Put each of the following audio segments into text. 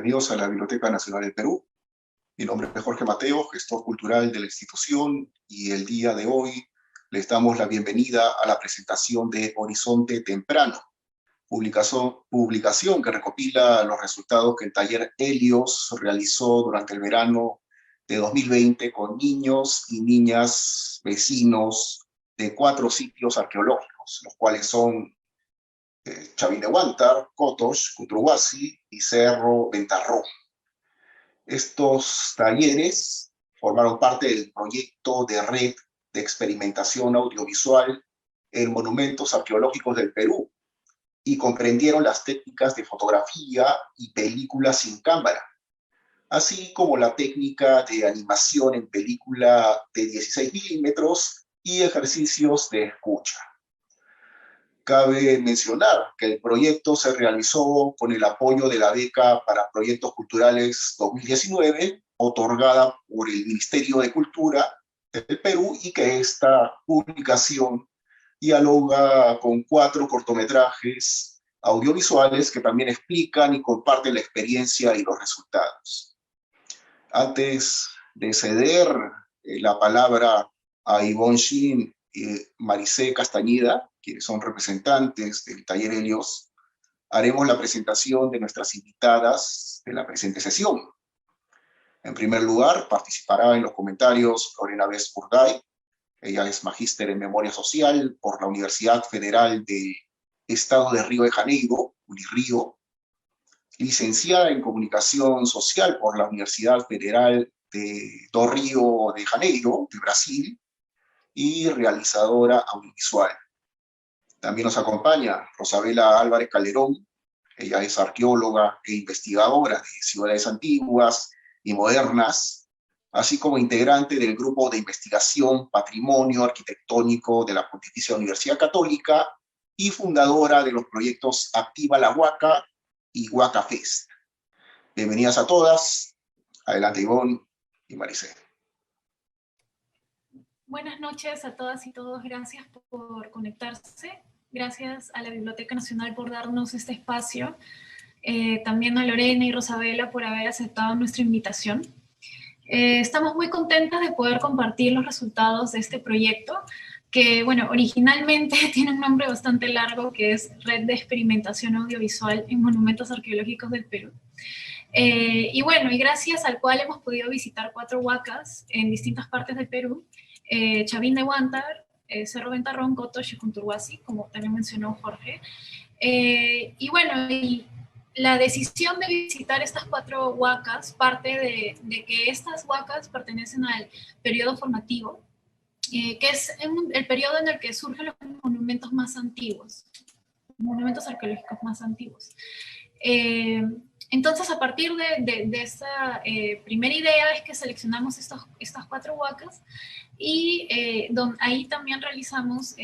Bienvenidos a la Biblioteca Nacional del Perú. Mi nombre es Jorge Mateo, gestor cultural de la institución, y el día de hoy les damos la bienvenida a la presentación de Horizonte Temprano, publicación que recopila los resultados que el taller Helios realizó durante el verano de 2020 con niños y niñas vecinos de 4 sitios arqueológicos, los cuales son Chavín de Huántar, Cotox, Cutruhuasi y Cerro Ventarrón. Estos talleres formaron parte del proyecto de red de experimentación audiovisual en monumentos arqueológicos del Perú y comprendieron las técnicas de fotografía y película sin cámara, así como la técnica de animación en película de 16 milímetros y ejercicios de escucha. Cabe mencionar que el proyecto se realizó con el apoyo de la Beca para Proyectos Culturales 2019, otorgada por el Ministerio de Cultura del Perú, y que esta publicación dialoga con 4 cortometrajes audiovisuales que también explican y comparten la experiencia y los resultados. Antes de ceder la palabra a Ivonne Shin y Maricé Castañeda, quienes son representantes del taller Helios, haremos la presentación de nuestras invitadas de la presente sesión. En primer lugar, participará en los comentarios Lorena Bess Burday. Ella es magíster en Memoria Social por la Universidad Federal del Estado de Río de Janeiro, Unirio, licenciada en Comunicación Social por la Universidad Federal do Rio de Janeiro, de Brasil, y realizadora audiovisual. También nos acompaña Rosabela Álvarez Calderón. Ella es arqueóloga e investigadora de ciudades antiguas y modernas, así como integrante del Grupo de Investigación Patrimonio Arquitectónico de la Pontificia Universidad Católica y fundadora de los proyectos Activa la Huaca y Huaca Fest. Bienvenidas a todas. Adelante, Ivonne y Maricé. Buenas noches a todas y todos, gracias por conectarse, gracias a la Biblioteca Nacional por darnos este espacio, también a Lorena y Rosabela por haber aceptado nuestra invitación. Estamos muy contentas de poder compartir los resultados de este proyecto, que bueno, originalmente tiene un nombre bastante largo, que es Red de Experimentación Audiovisual en Monumentos Arqueológicos del Perú. Y bueno, y gracias al cual hemos podido visitar 4 huacas en distintas partes del Perú, Chavín de Huántar, Cerro Ventarrón, Cotox y Cutruhuasi, como también mencionó Jorge. Y bueno, y la decisión de visitar estas 4 huacas parte de que estas huacas pertenecen al periodo formativo, que es el periodo en el que surgen los monumentos más antiguos, monumentos arqueológicos más antiguos. Entonces, a partir de esa primera idea es que seleccionamos estas 4 huacas, y ahí también realizamos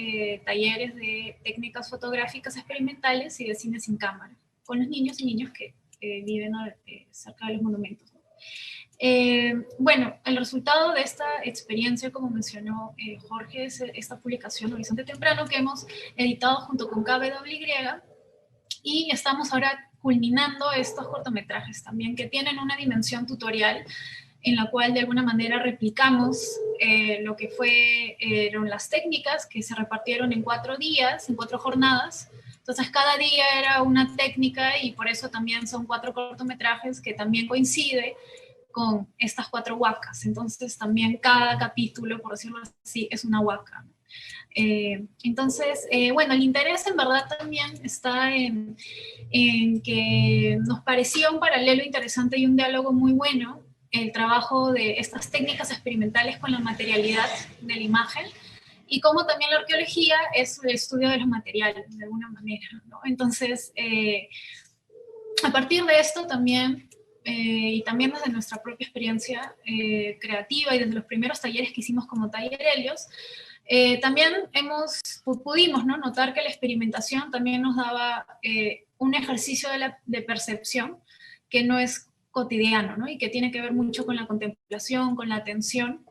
talleres de técnicas fotográficas experimentales y de cine sin cámara, con los niños y niñas que viven cerca de los monumentos. Bueno, el resultado de esta experiencia, como mencionó Jorge, es esta publicación Horizonte Temprano, que hemos editado junto con KBWY, y estamos ahora culminando estos cortometrajes también, que tienen una dimensión tutorial en la cual de alguna manera replicamos lo que fueron las técnicas que se repartieron en 4 días, en 4 jornadas. Entonces cada día era una técnica, y por eso también son 4 cortometrajes que también coincide con estas 4 huacas. Entonces también cada capítulo, por decirlo así, es una huaca. Entonces, bueno, el interés en verdad también está en que nos parecía un paralelo interesante y un diálogo muy bueno el trabajo de estas técnicas experimentales con la materialidad de la imagen, y cómo también la arqueología es el estudio de los materiales, de alguna manera, ¿no? Entonces, a partir de esto también, y también desde nuestra propia experiencia creativa y desde los primeros talleres que hicimos como Taller Helios, también pudimos, ¿no?, notar que la experimentación también nos daba un ejercicio de percepción que no es cotidiano, ¿no?, y que tiene que ver mucho con la contemplación, con la atención,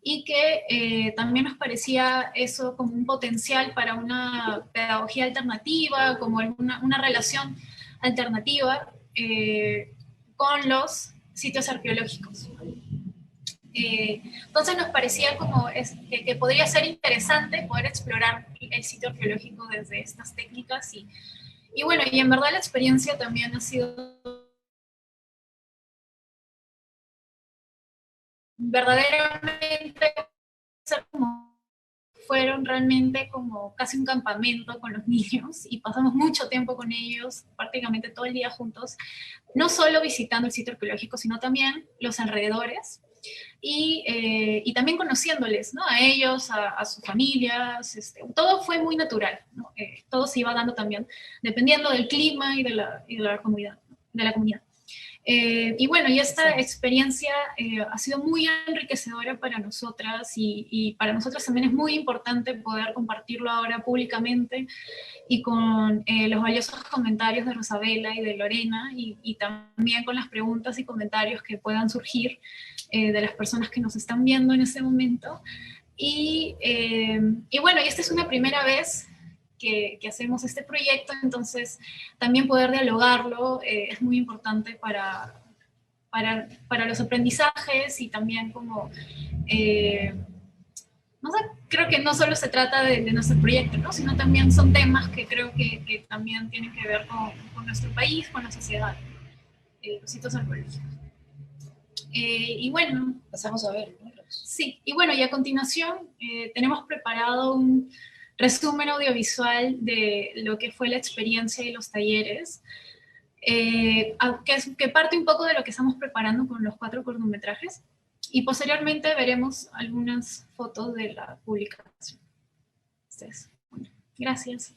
y que también nos parecía eso como un potencial para una pedagogía alternativa, como una relación alternativa con los sitios arqueológicos. Entonces nos parecía como que podría ser interesante poder explorar el sitio arqueológico desde estas técnicas y bueno, y en verdad la experiencia también ha sido verdaderamente, fueron realmente como casi un campamento con los niños y pasamos mucho tiempo con ellos, prácticamente todo el día juntos, no solo visitando el sitio arqueológico, sino también los alrededores y también conociéndoles, ¿no? A ellos, a sus familias, todo fue muy natural, ¿no? Todo se iba dando también dependiendo del clima y de la comunidad, de la comunidad. Y bueno, y esta experiencia ha sido muy enriquecedora para nosotras y para nosotras también es muy importante poder compartirlo ahora públicamente y con los valiosos comentarios de Rosabela y de Lorena y también con las preguntas y comentarios que puedan surgir de las personas que nos están viendo en este momento. Y bueno, y esta es una primera vez que hacemos este proyecto, entonces también poder dialogarlo es muy importante para los aprendizajes y también como, no sé, creo que no solo se trata de nuestro proyecto, ¿no? Sino también son temas que creo que también tienen que ver con nuestro país, con la sociedad, los sitios arqueológicos. Y bueno, pasamos a ver, ¿no? Sí, y bueno, y a continuación tenemos preparado un resumen audiovisual de lo que fue la experiencia y los talleres, que parte un poco de lo que estamos preparando con los 4 cortometrajes, y posteriormente veremos algunas fotos de la publicación. Entonces, bueno, gracias.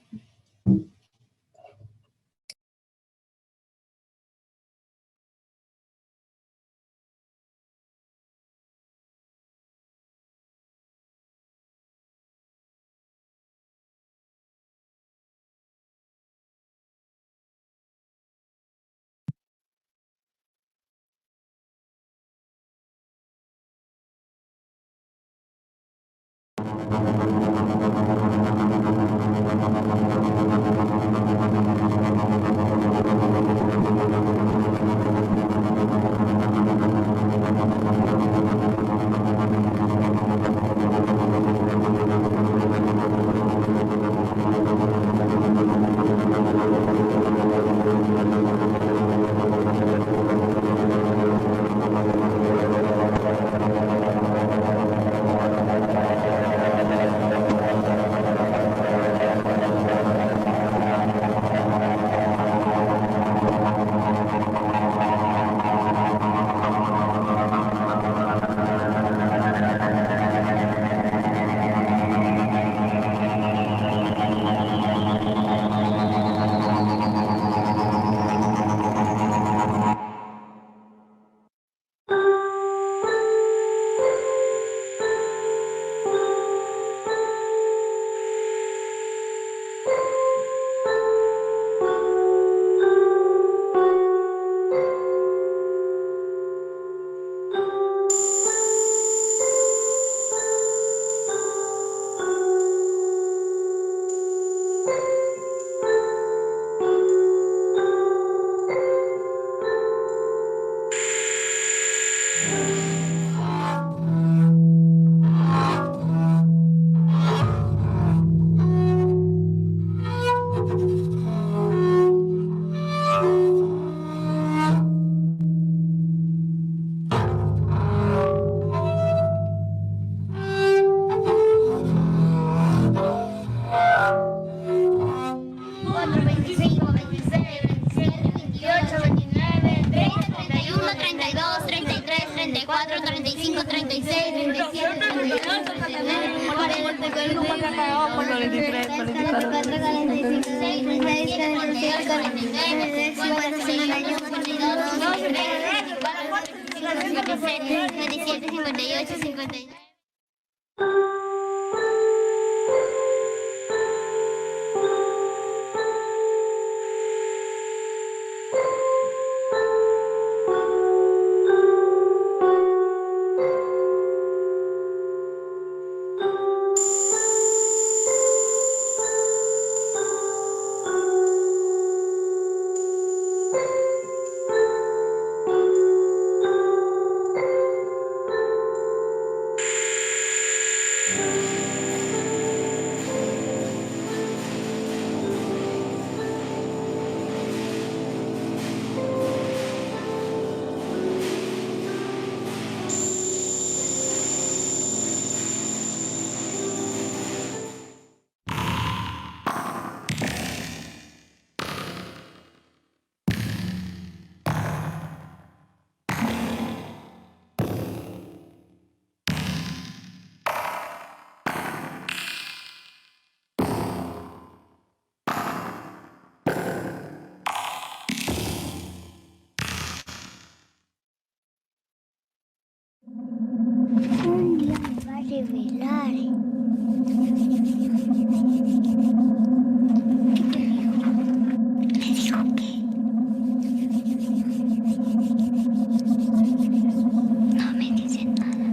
Ella me va a revelar. ¿Qué te dijo? Me dijo que no me dice nada.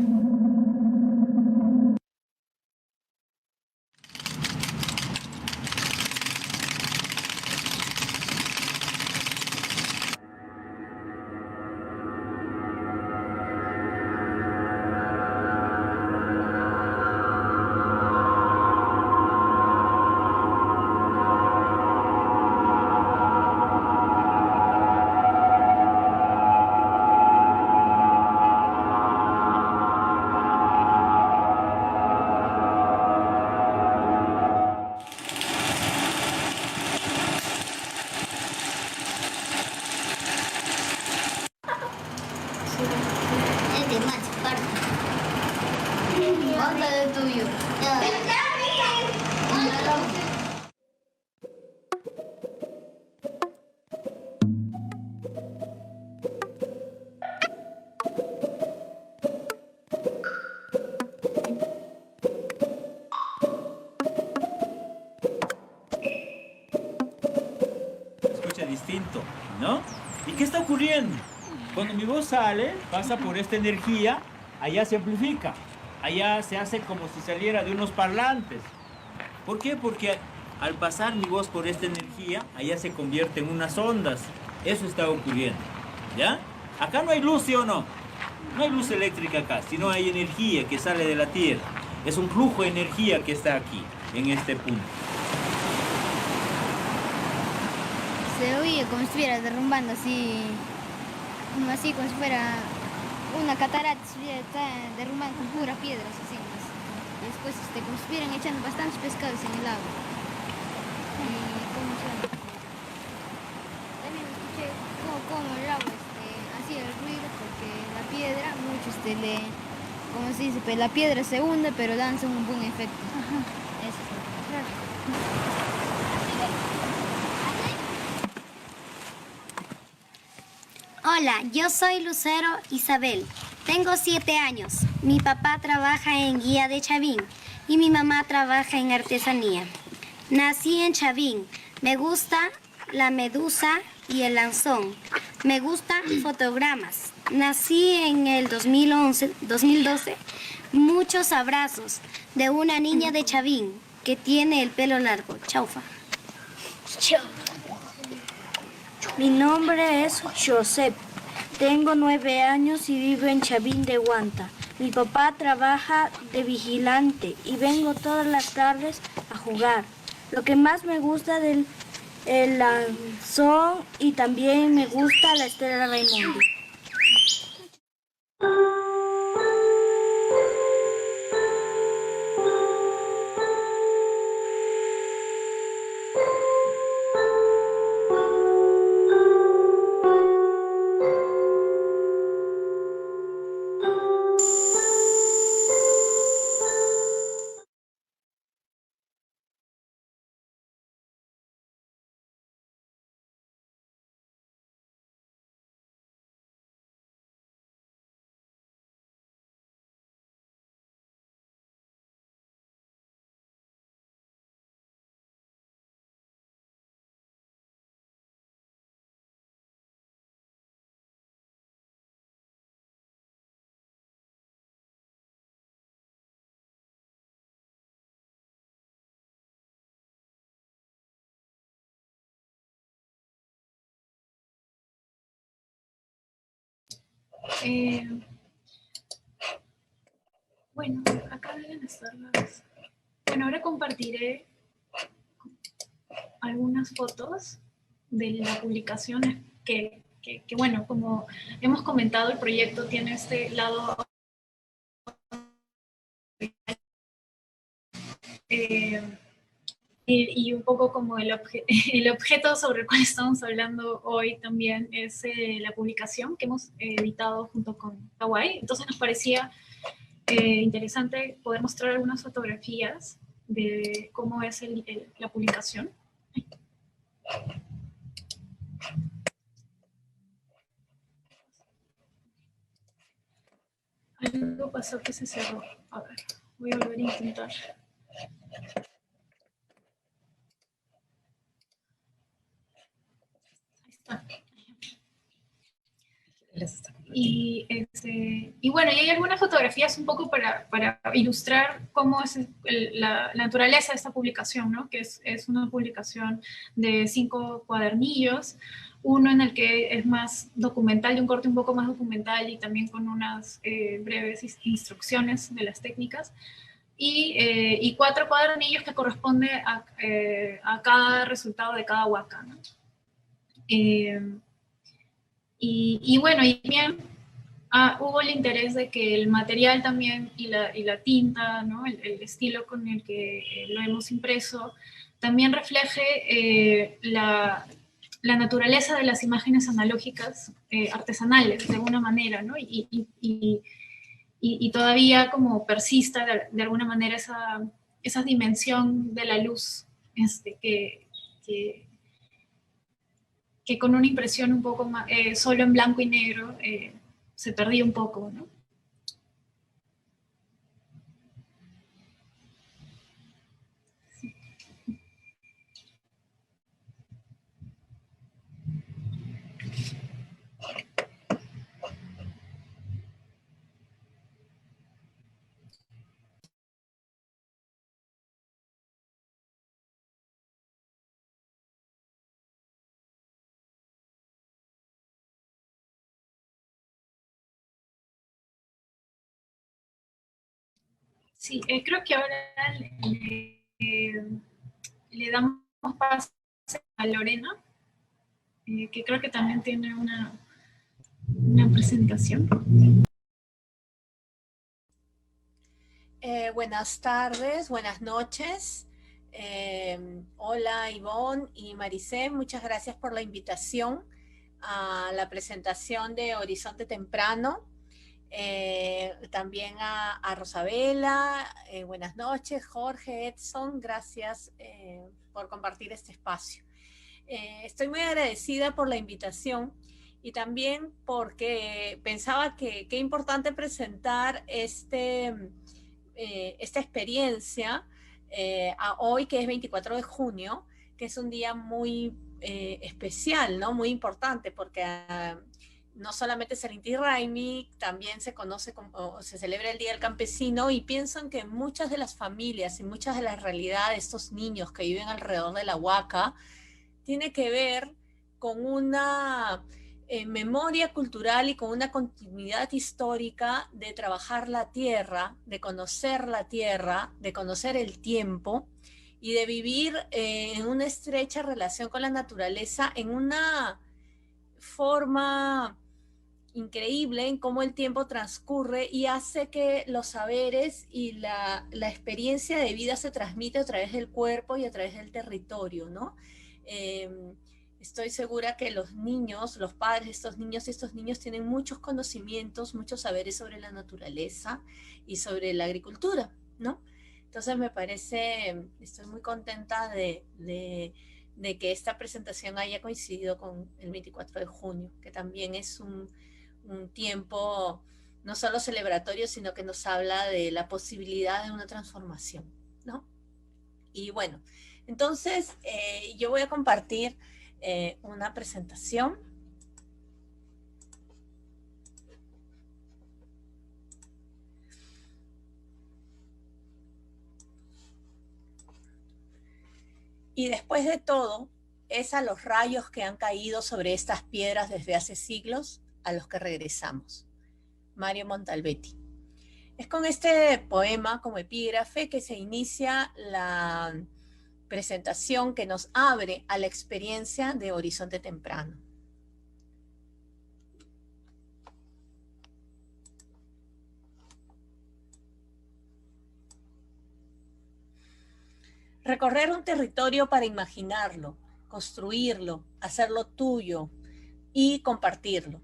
Es de más parte. ¿Dónde es tuyo? Escucha distinto, ¿no? ¿Y qué está ocurriendo? Cuando mi voz sale, pasa por esta energía, allá se amplifica, allá se hace como si saliera de unos parlantes. ¿Por qué? Porque al pasar mi voz por esta energía, allá se convierte en unas ondas. Eso está ocurriendo, ¿ya? Acá no hay luz, ¿sí o no? No hay luz eléctrica acá, sino hay energía que sale de la Tierra. Es un flujo de energía que está aquí, en este punto. Se oye como si estuviera derrumbando así, como si fuera una catarata, está derrumbando con puras piedras así. Y después como si estuvieran echando bastantes pescados en el agua. Y cómo suena. También escuché cómo el agua hacía el ruido porque la piedra, mucho como se dice, pues la piedra se hunde pero lanza un buen efecto. Ajá. Eso es lo que es. Hola, yo soy Lucero Isabel. Tengo 7 años. Mi papá trabaja en guía de Chavín y mi mamá trabaja en artesanía. Nací en Chavín. Me gusta la medusa y el lanzón. Me gustan fotogramas. Nací en el 2012. Muchos abrazos de una niña de Chavín que tiene el pelo largo. Chaufa. Mi nombre es Josep. Tengo 9 años y vivo en Chavín de Huanta. Mi papá trabaja de vigilante y vengo todas las tardes a jugar. Lo que más me gusta del el lanzón y también me gusta la Estrella Raimundo. Bueno, acá deben estar las... Bueno, ahora compartiré algunas fotos de la publicación que, bueno, como hemos comentado, el proyecto tiene este lado eh, y un poco como el objeto sobre el cual estamos hablando hoy también es la publicación que hemos editado junto con Kawaii. Entonces nos parecía interesante poder mostrar algunas fotografías de cómo es la publicación. Algo pasó que se cerró. A ver, voy a volver a intentar. Ahí está. Y bueno, y hay algunas fotografías un poco para ilustrar cómo es la naturaleza de esta publicación, ¿no? Que es una publicación de 5 cuadernillos, uno en el que es más documental, de un corte un poco más documental y también con unas breves instrucciones de las técnicas, y 4 cuadernillos que corresponde a cada resultado de cada huaca, ¿no? Y bueno, y bien, hubo el interés de que el material también y la tinta, ¿no? El estilo con el que lo hemos impreso, también refleje la naturaleza de las imágenes analógicas artesanales, de alguna manera, ¿no? Y todavía como persista de alguna manera esa dimensión de la luz que con una impresión un poco más, solo en blanco y negro, se perdía un poco, ¿no? Sí, creo que ahora le damos paso a Lorena, que creo que también tiene una presentación. Buenas tardes, buenas noches. Hola Ivonne y Maricé, muchas gracias por la invitación a la presentación de Horizonte Temprano. También a Rosabela, buenas noches, Jorge, Edson, gracias por compartir este espacio. Estoy muy agradecida por la invitación y también porque pensaba que qué importante presentar esta experiencia a hoy, que es 24 de junio, que es un día muy especial, ¿no? Muy importante, porque no solamente es el Inti Raymi, también se conoce como, se celebra el Día del Campesino, y pienso en que muchas de las familias y muchas de las realidades de estos niños que viven alrededor de la huaca tiene que ver con una memoria cultural y con una continuidad histórica de trabajar la tierra, de conocer el tiempo y de vivir en una estrecha relación con la naturaleza, en una forma increíble en cómo el tiempo transcurre y hace que los saberes y la experiencia de vida se transmite a través del cuerpo y a través del territorio, ¿no? Estoy segura que los niños, los padres de estos niños y estos niños tienen muchos conocimientos, muchos saberes sobre la naturaleza y sobre la agricultura, ¿no? Entonces me parece, estoy muy contenta de que esta presentación haya coincidido con el 24 de junio, que también es un tiempo no solo celebratorio, sino que nos habla de la posibilidad de una transformación, ¿no? Y bueno, entonces yo voy a compartir una presentación. Y después de todo, es a los rayos que han caído sobre estas piedras desde hace siglos a los que regresamos. Mario Montalbetti. Es con este poema como epígrafe que se inicia la presentación que nos abre a la experiencia de Horizonte Temprano. Recorrer un territorio para imaginarlo, construirlo, hacerlo tuyo y compartirlo.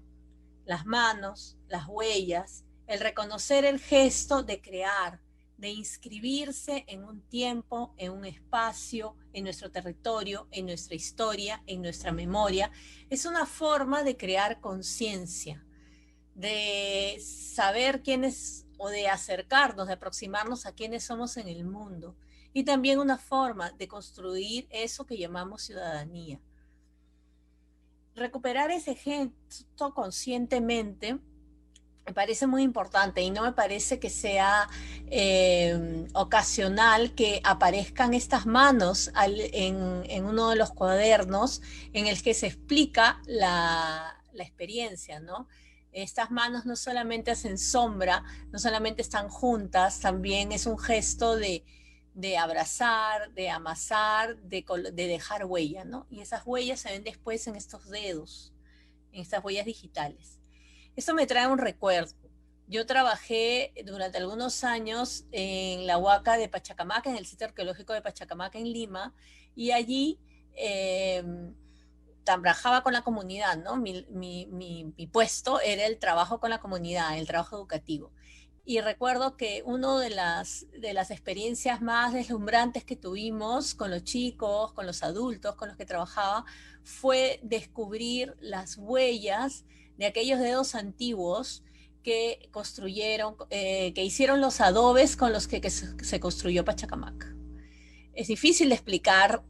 Las manos, las huellas, el reconocer el gesto de crear, de inscribirse en un tiempo, en un espacio, en nuestro territorio, en nuestra historia, en nuestra memoria, es una forma de crear conciencia, de saber quiénes, o de acercarnos, de aproximarnos a quiénes somos en el mundo. Y también una forma de construir eso que llamamos ciudadanía. Recuperar ese gesto conscientemente me parece muy importante y no me parece que sea ocasional que aparezcan estas manos en uno de los cuadernos en el que se explica la experiencia, ¿no? Estas manos no solamente hacen sombra, no solamente están juntas, también es un gesto de abrazar, de amasar, de dejar huella, ¿no? Y esas huellas se ven después en estos dedos, en estas huellas digitales. Esto me trae un recuerdo. Yo trabajé durante algunos años en la Huaca de Pachacamac, en el sitio arqueológico de Pachacamac en Lima, y allí trabajaba con la comunidad, ¿no? Mi puesto era el trabajo con la comunidad, el trabajo educativo. Y recuerdo que una de las experiencias más deslumbrantes que tuvimos con los chicos, con los adultos con los que trabajaba, fue descubrir las huellas de aquellos dedos antiguos que construyeron, que hicieron los adobes con los que se construyó Pachacamac. Es difícil de explicar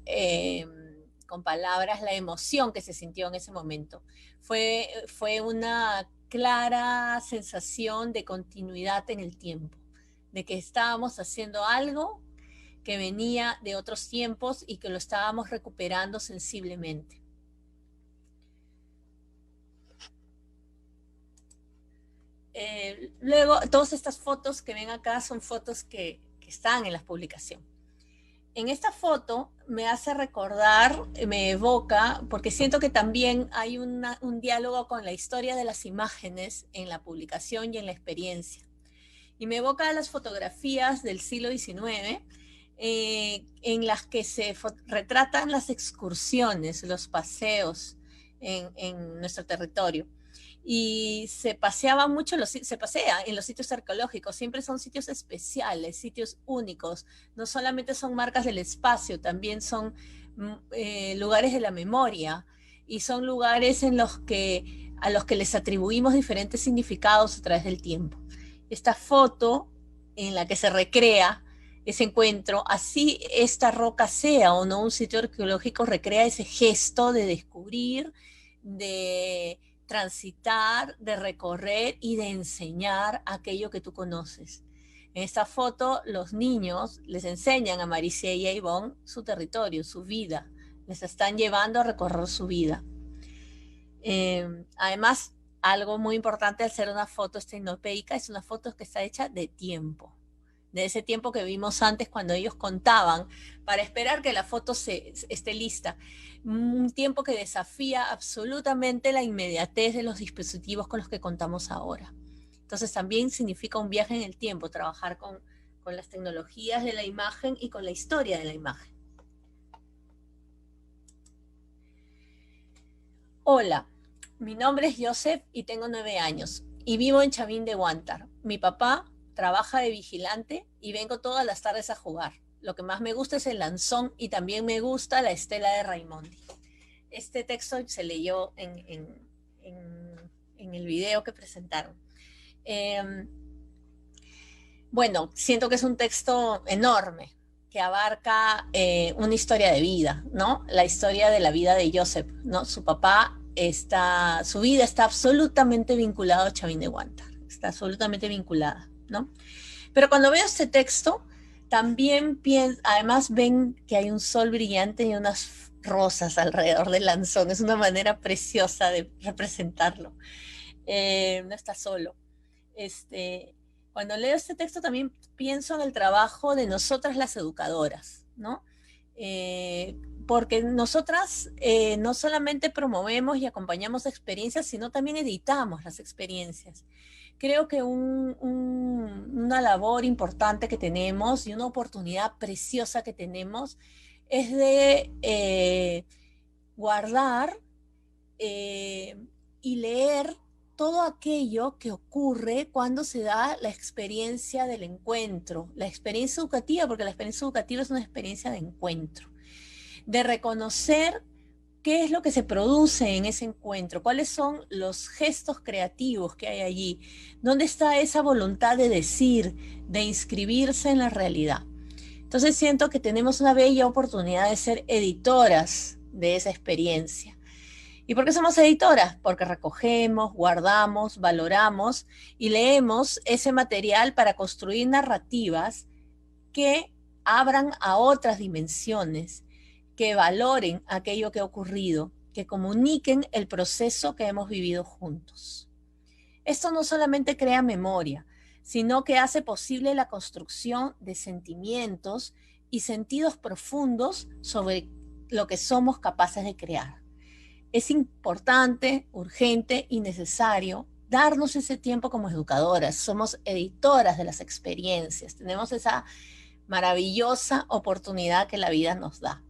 con palabras la emoción que se sintió en ese momento. Fue una clara sensación de continuidad en el tiempo, de que estábamos haciendo algo que venía de otros tiempos y que lo estábamos recuperando sensiblemente. Luego, todas estas fotos que ven acá son fotos que están en la publicación. En esta foto me hace recordar, me evoca, porque siento que también hay un diálogo con la historia de las imágenes en la publicación y en la experiencia. Y me evoca las fotografías del siglo XIX, en las que se retratan las excursiones, los paseos en nuestro territorio. Y se paseaba mucho, se pasea en los sitios arqueológicos, siempre son sitios especiales, sitios únicos, no solamente son marcas del espacio, también son lugares de la memoria, y son lugares a los que les atribuimos diferentes significados a través del tiempo. Esta foto en la que se recrea ese encuentro, así esta roca sea o no un sitio arqueológico, recrea ese gesto de descubrir, de transitar, de recorrer y de enseñar aquello que tú conoces. En esta foto, los niños les enseñan a Maricia y a Ivonne su territorio, su vida. Les están llevando a recorrer su vida. Además, algo muy importante al ser una foto estenopeica, es una foto que está hecha de tiempo. De ese tiempo que vimos antes cuando ellos contaban para esperar que la foto esté lista. Un tiempo que desafía absolutamente la inmediatez de los dispositivos con los que contamos ahora. Entonces también significa un viaje en el tiempo, trabajar con las tecnologías de la imagen y con la historia de la imagen. Hola, mi nombre es Joseph y tengo 9 años y vivo en Chavín de Huántar. Mi papá trabaja de vigilante y vengo todas las tardes a jugar. Lo que más me gusta es el lanzón y también me gusta la estela de Raimondi. Este texto se leyó en el video que presentaron. Bueno, siento que es un texto enorme que abarca una historia de vida, ¿no? La historia de la vida de Joseph, ¿no? Su papá su vida está absolutamente vinculada a Chavín de Huántar. Está absolutamente vinculada, ¿no? Pero cuando veo este texto, también además ven que hay un sol brillante y unas rosas alrededor del lanzón. Es una manera preciosa de representarlo. No está solo. Cuando leo este texto también pienso en el trabajo de nosotras las educadoras, ¿no? Porque nosotras no solamente promovemos y acompañamos experiencias, sino también editamos las experiencias. Creo que una labor importante que tenemos y una oportunidad preciosa que tenemos es de guardar y leer todo aquello que ocurre cuando se da la experiencia del encuentro, la experiencia educativa, porque la experiencia educativa es una experiencia de encuentro, de reconocer qué es lo que se produce en ese encuentro, cuáles son los gestos creativos que hay allí, dónde está esa voluntad de decir, de inscribirse en la realidad. Entonces siento que tenemos una bella oportunidad de ser editoras de esa experiencia. ¿Y por qué somos editoras? Porque recogemos, guardamos, valoramos y leemos ese material para construir narrativas que abran a otras dimensiones, que valoren aquello que ha ocurrido, que comuniquen el proceso que hemos vivido juntos. Esto no solamente crea memoria, sino que hace posible la construcción de sentimientos y sentidos profundos sobre lo que somos capaces de crear. Es importante, urgente y necesario darnos ese tiempo como educadoras. Somos editoras de las experiencias. Tenemos esa maravillosa oportunidad que la vida nos da.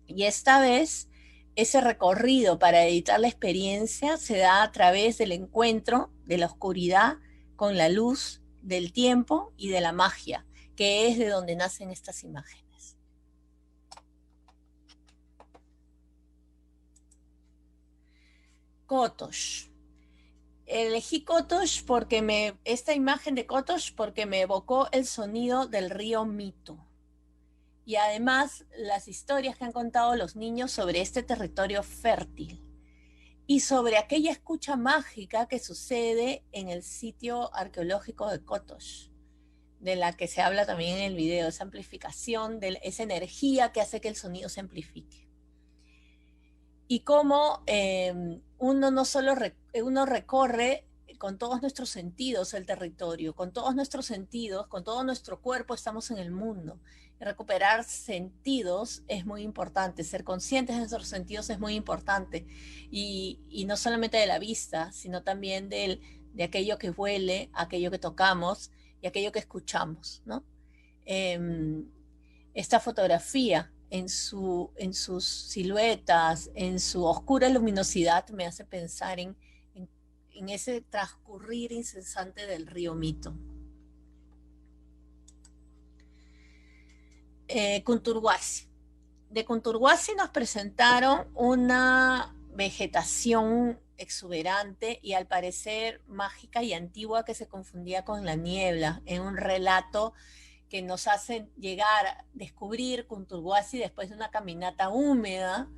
Y esta vez, ese recorrido para editar la experiencia se da a través del encuentro de la oscuridad con la luz, del tiempo y de la magia, que es de donde nacen estas imágenes. Kotosh. Elegí Kotosh porque esta imagen de Kotosh porque me evocó el sonido del río Mito. Y además las historias que han contado los niños sobre este territorio fértil y sobre aquella escucha mágica que sucede en el sitio arqueológico de Kotosh, de la que se habla también en el video, esa amplificación, de esa energía que hace que el sonido se amplifique. Y cómo uno recorre con todos nuestros sentidos el territorio, con todos nuestros sentidos, con todo nuestro cuerpo estamos en el mundo. Y recuperar sentidos es muy importante, ser conscientes de nuestros sentidos es muy importante. Y no solamente de la vista, sino también de aquello que huele, aquello que tocamos y aquello que escuchamos, ¿no? Esta fotografía en sus siluetas, en su oscura luminosidad, me hace pensar en ese transcurrir incesante del río Mito. Kunturwasi. De Kunturwasi nos presentaron una vegetación exuberante y al parecer mágica y antigua que se confundía con la niebla, en un relato que nos hacen llegar, descubrir Kunturwasi después de una caminata húmeda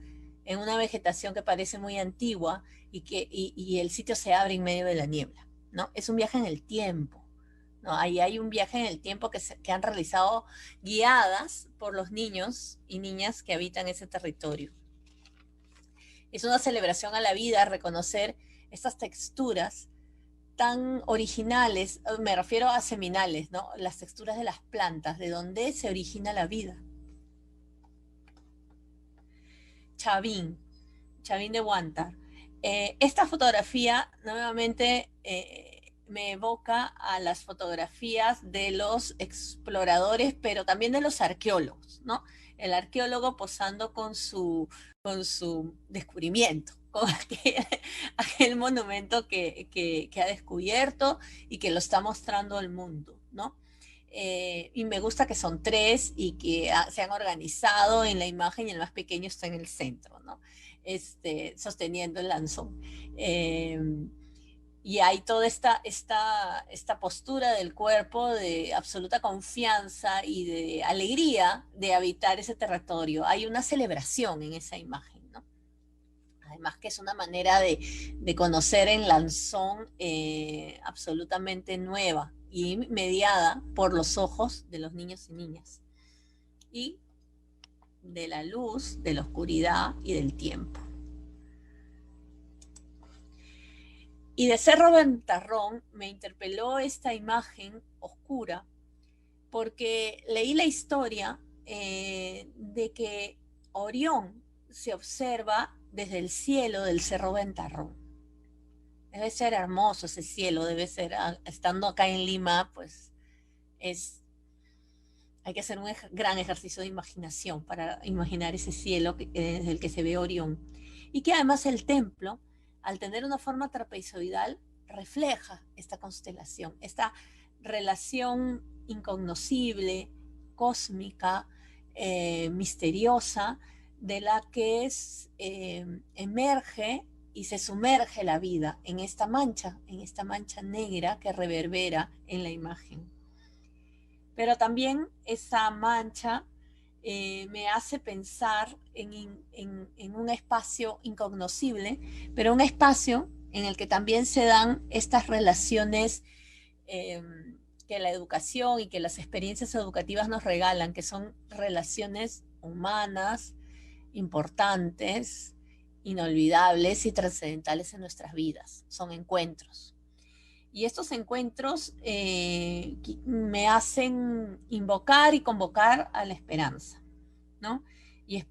en una vegetación que parece muy antigua y el sitio se abre en medio de la niebla, ¿no? Es un viaje en el tiempo, ¿no? Ahí hay un viaje en el tiempo que han realizado guiadas por los niños y niñas que habitan ese territorio. Es una celebración a la vida reconocer estas texturas tan originales, me refiero a seminales, ¿no? Las texturas de las plantas, de donde se origina la vida. Chavín de Huántar. Esta fotografía nuevamente me evoca a las fotografías de los exploradores, pero también de los arqueólogos, ¿no? El arqueólogo posando con su descubrimiento, con aquel monumento que ha descubierto y que lo está mostrando al mundo, ¿no? Y me gusta que son 3 y que se han organizado en la imagen y el más pequeño está en el centro, ¿no? Sosteniendo el lanzón. Y hay toda esta postura del cuerpo de absoluta confianza y de alegría de habitar ese territorio. Hay una celebración en esa imagen, ¿no? Además que es una manera de conocer en Lanzón absolutamente nueva y mediada por los ojos de los niños y niñas. Y de la luz, de la oscuridad y del tiempo. Y de Cerro Ventarrón me interpeló esta imagen oscura porque leí la historia de que Orión se observa desde el cielo del Cerro Ventarrón. Debe ser hermoso ese cielo, debe ser, estando acá en Lima, pues hay que hacer un gran ejercicio de imaginación para imaginar ese cielo desde el que se ve Orión. Y que además el templo, al tener una forma trapezoidal, refleja esta constelación, esta relación incognoscible, cósmica, misteriosa, de la que emerge y se sumerge la vida en esta mancha negra que reverbera en la imagen. Pero también esa mancha me hace pensar en un espacio incognoscible, pero un espacio en el que también se dan estas relaciones que la educación y que las experiencias educativas nos regalan, que son relaciones humanas, importantes, inolvidables y trascendentales en nuestras vidas. Son encuentros. Y estos encuentros me hacen invocar y convocar a la esperanza, ¿no? Y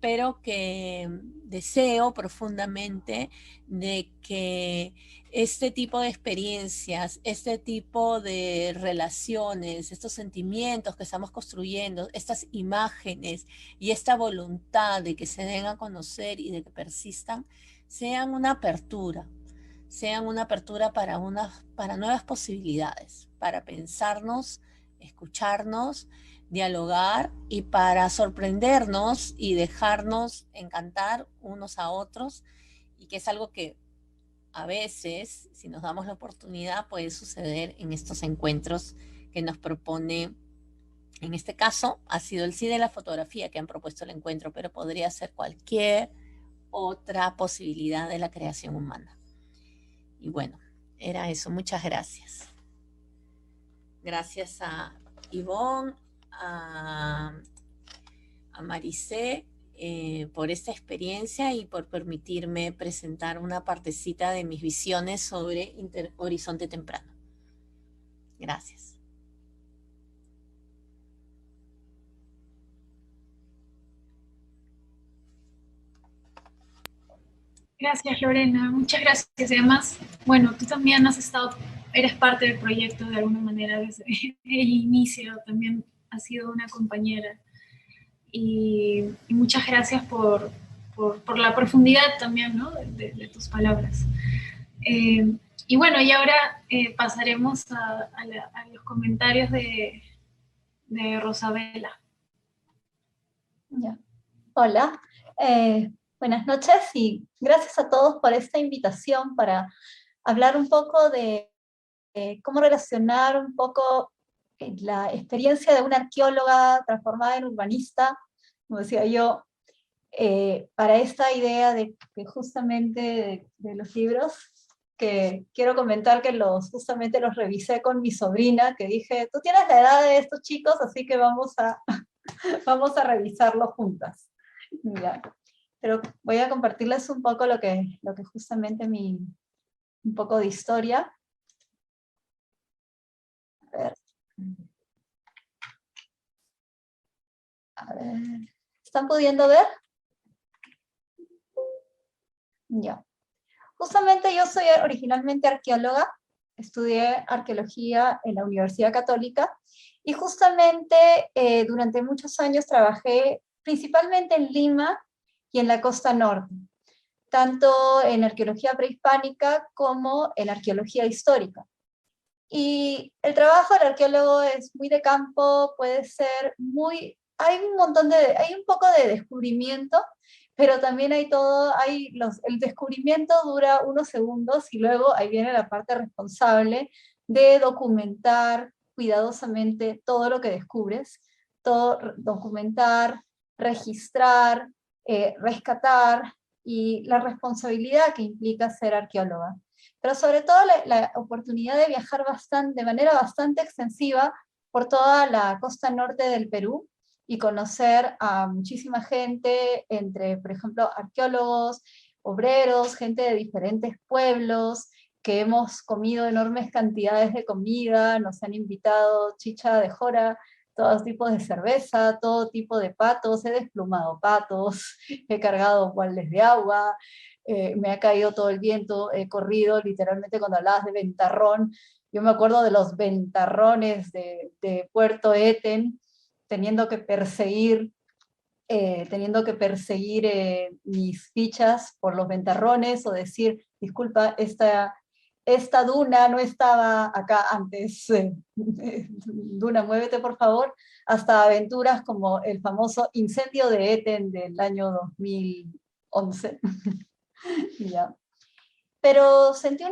deseo profundamente de que este tipo de experiencias, este tipo de relaciones, estos sentimientos que estamos construyendo, estas imágenes y esta voluntad de que se den a conocer y de que persistan, sean una apertura para nuevas posibilidades, para pensarnos, escucharnos, dialogar y para sorprendernos y dejarnos encantar unos a otros, y que es algo que a veces, si nos damos la oportunidad, puede suceder en estos encuentros que nos propone. En este caso ha sido el cine de la fotografía que han propuesto el encuentro, pero podría ser cualquier otra posibilidad de la creación humana. Y bueno, era eso. Muchas gracias. Gracias a Ivonne, a Maricé, por esta experiencia y por permitirme presentar una partecita de mis visiones sobre Horizonte Temprano. Gracias. Gracias, Lorena. Muchas gracias. Y además, bueno, tú también eres parte del proyecto de alguna manera desde el inicio, también has sido una compañera. Y muchas gracias por la profundidad también, ¿no?, de tus palabras. Y bueno, y ahora pasaremos a los comentarios de Rosabela. Ya. Hola, buenas noches y gracias a todos por esta invitación para hablar un poco de cómo relacionar un poco la experiencia de una arqueóloga transformada en urbanista, como decía yo, para esta idea de que justamente de los libros, que quiero comentar que justamente los revisé con mi sobrina, que dije, tú tienes la edad de estos chicos, así que vamos a revisarlo juntas. Mira, pero voy a compartirles un poco lo que justamente un poco de historia. A ver, ¿están pudiendo ver? Ya. Justamente yo soy originalmente arqueóloga, estudié arqueología en la Universidad Católica, y justamente durante muchos años trabajé principalmente en Lima y en la costa norte, tanto en arqueología prehispánica como en arqueología histórica. Y el trabajo del arqueólogo es muy de campo, puede ser muy... hay un poco de descubrimiento, pero también el descubrimiento dura unos segundos y luego ahí viene la parte responsable de documentar cuidadosamente todo lo que descubres, documentar, registrar, rescatar, y la responsabilidad que implica ser arqueóloga. Pero sobre todo la oportunidad de viajar de manera bastante extensiva por toda la costa norte del Perú, y conocer a muchísima gente, entre, por ejemplo, arqueólogos, obreros, gente de diferentes pueblos, que hemos comido enormes cantidades de comida, nos han invitado chicha de jora, todos tipos de cerveza, todo tipo de patos, he desplumado patos, he cargado baldes de agua, me ha caído todo el viento, he corrido, literalmente cuando hablabas de ventarrón, yo me acuerdo de los ventarrones de Puerto Eten, teniendo que perseguir mis fichas por los ventarrones, o decir, disculpa, esta duna no estaba acá antes, duna, muévete por favor, hasta aventuras como el famoso incendio de Eten del año 2011. Ya. Pero sentí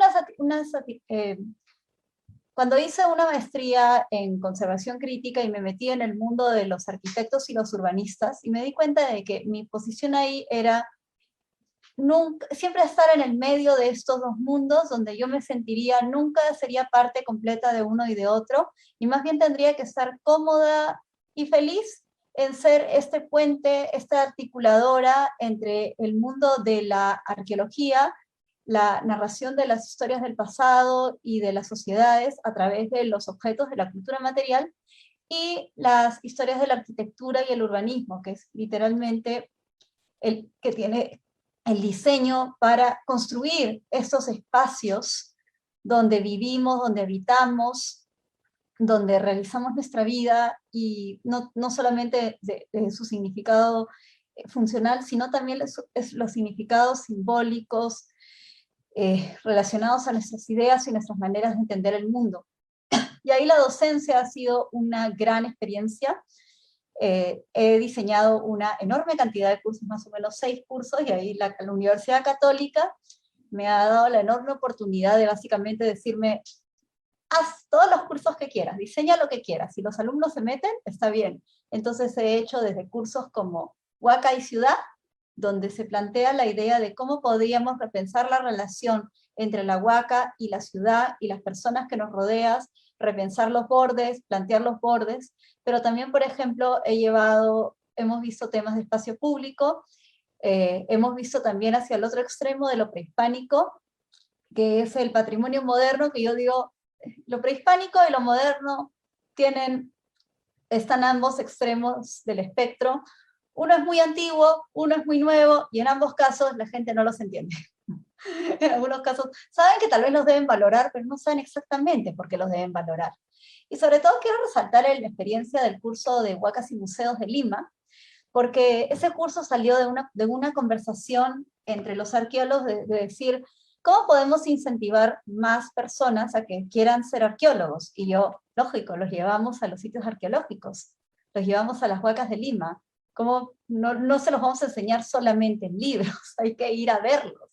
cuando hice una maestría en conservación crítica y me metí en el mundo de los arquitectos y los urbanistas, y me di cuenta de que mi posición ahí era siempre estar en el medio de estos dos mundos, donde yo me sentiría, nunca sería parte completa de uno y de otro, y más bien tendría que estar cómoda y feliz en ser este puente, esta articuladora entre el mundo de la arqueología, la narración de las historias del pasado y de las sociedades a través de los objetos de la cultura material, y las historias de la arquitectura y el urbanismo, que es literalmente el que tiene el diseño para construir estos espacios donde vivimos, donde habitamos, donde realizamos nuestra vida, y no solamente de su significado funcional, sino también los significados simbólicos relacionados a nuestras ideas y nuestras maneras de entender el mundo. Y ahí la docencia ha sido una gran experiencia. He diseñado una enorme cantidad de cursos, más o menos 6 cursos, y ahí la Universidad Católica me ha dado la enorme oportunidad de básicamente decirme, haz todos los cursos que quieras, diseña lo que quieras, si los alumnos se meten, está bien. Entonces he hecho desde cursos como Huaca y Ciudad, donde se plantea la idea de cómo podríamos repensar la relación entre la Huaca y la ciudad y las personas que nos rodean, repensar los bordes, plantear los bordes, pero también, por ejemplo, hemos visto temas de espacio público, hemos visto también hacia el otro extremo de lo prehispánico, que es el patrimonio moderno, que yo digo, lo prehispánico y lo moderno están ambos extremos del espectro. Uno es muy antiguo, uno es muy nuevo, y en ambos casos la gente no los entiende. En algunos casos saben que tal vez los deben valorar, pero no saben exactamente por qué los deben valorar. Y sobre todo quiero resaltar la experiencia del curso de Huacas y Museos de Lima, porque ese curso salió de una conversación entre los arqueólogos de decir, ¿cómo podemos incentivar más personas a que quieran ser arqueólogos? Y yo, lógico, los llevamos a los sitios arqueológicos, los llevamos a las Huacas de Lima. ¿Cómo no se los vamos a enseñar solamente en libros? Hay que ir a verlos.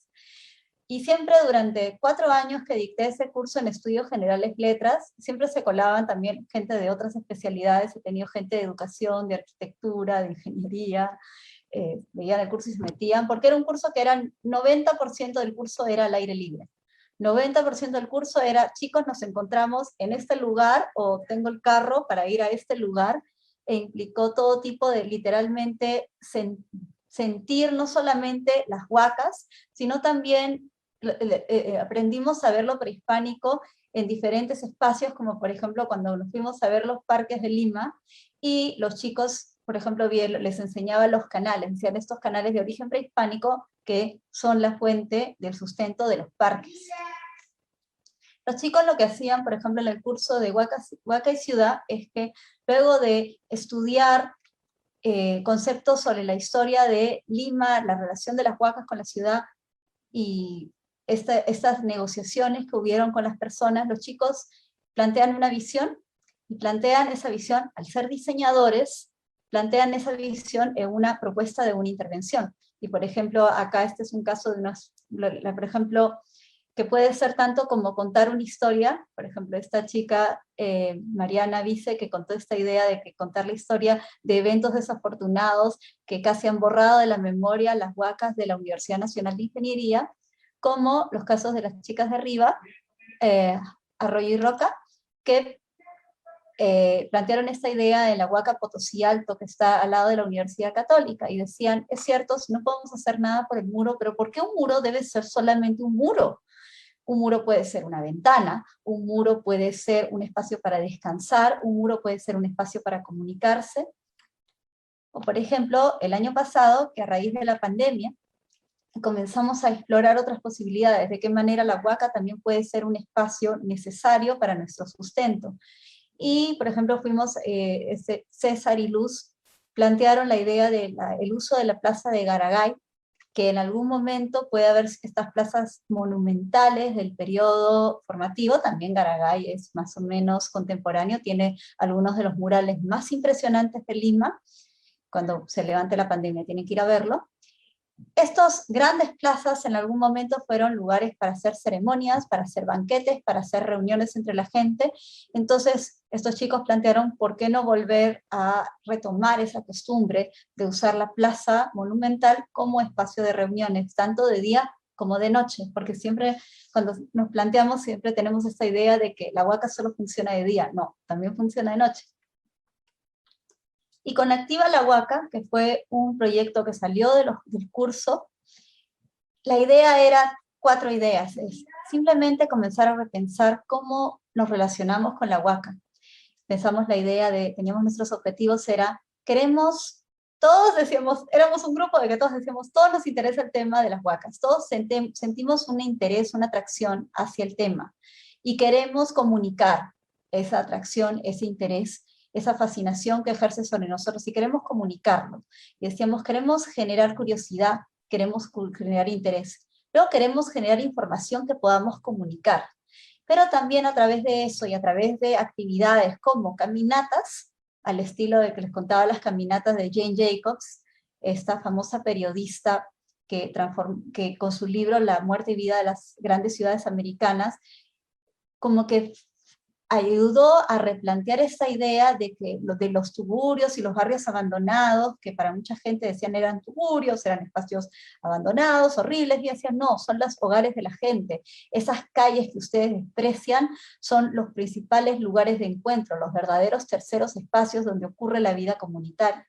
Y siempre durante 4 años que dicté ese curso en Estudios Generales Letras, siempre se colaban también gente de otras especialidades. He tenido gente de educación, de arquitectura, de ingeniería, veían el curso y se metían, porque era un curso que 90% del curso era al aire libre. 90% del curso era, chicos, nos encontramos en este lugar, o tengo el carro para ir a este lugar, e implicó todo tipo de, literalmente, sentir no solamente las huacas, sino también aprendimos a ver lo prehispánico en diferentes espacios, como por ejemplo cuando nos fuimos a ver los parques de Lima, y los chicos, por ejemplo, les enseñaba los canales, decían estos canales de origen prehispánico que son la fuente del sustento de los parques. Los chicos lo que hacían, por ejemplo, en el curso de Huaca y Ciudad, es que luego de estudiar conceptos sobre la historia de Lima, la relación de las huacas con la ciudad, y estas negociaciones que hubieron con las personas, los chicos plantean una visión, y plantean esa visión, al ser diseñadores, plantean esa visión en una propuesta de una intervención. Y por ejemplo, acá este es un caso de por ejemplo, que puede ser tanto como contar una historia. Por ejemplo, esta chica, Mariana Vice, que contó esta idea de que contar la historia de eventos desafortunados que casi han borrado de la memoria las huacas de la Universidad Nacional de Ingeniería, como los casos de las chicas de arriba, Arroyo y Roca, que plantearon esta idea de la Huaca Potosí Alto, que está al lado de la Universidad Católica, y decían, es cierto, si no podemos hacer nada por el muro, pero ¿por qué un muro debe ser solamente un muro? Un muro puede ser una ventana, un muro puede ser un espacio para descansar, un muro puede ser un espacio para comunicarse. O por ejemplo, el año pasado, que a raíz de la pandemia, comenzamos a explorar otras posibilidades, de qué manera la Huaca también puede ser un espacio necesario para nuestro sustento. Y, por ejemplo, César y Luz plantearon la idea del uso de la plaza de Garagay que en algún momento puede haber estas plazas monumentales del periodo formativo. También Garagay es más o menos contemporáneo, tiene algunos de los murales más impresionantes de Lima. Cuando se levante la pandemia tienen que ir a verlo. Estos grandes plazas en algún momento fueron lugares para hacer ceremonias, para hacer banquetes, para hacer reuniones entre la gente. Entonces estos chicos plantearon por qué no volver a retomar esa costumbre de usar la plaza monumental como espacio de reuniones, tanto de día como de noche, porque siempre cuando nos planteamos siempre tenemos esta idea de que la Huaca solo funciona de día. No, también funciona de noche. Y con Activa la Huaca, que fue un proyecto que salió del curso, la idea era 4 ideas. Es simplemente comenzar a repensar cómo nos relacionamos con la Huaca. Pensamos la idea de, teníamos nuestros objetivos, todos decíamos, éramos un grupo de que todos decíamos, todos nos interesa el tema de las huacas, todos sentimos un interés, una atracción hacia el tema, y queremos comunicar esa atracción, ese interés, esa fascinación que ejerce sobre nosotros, y queremos comunicarlo. Y decíamos, queremos generar curiosidad, queremos generar interés, luego queremos generar información que podamos comunicar, pero también a través de eso y a través de actividades como caminatas, al estilo de que les contaba las caminatas de Jane Jacobs, esta famosa periodista que con su libro La muerte y vida de las grandes ciudades americanas, como que ayudó a replantear esta idea de que de los tugurios y los barrios abandonados, que para mucha gente decían eran tugurios, eran espacios abandonados, horribles, y decían no, son los hogares de la gente. Esas calles que ustedes desprecian son los principales lugares de encuentro, los verdaderos terceros espacios donde ocurre la vida comunitaria.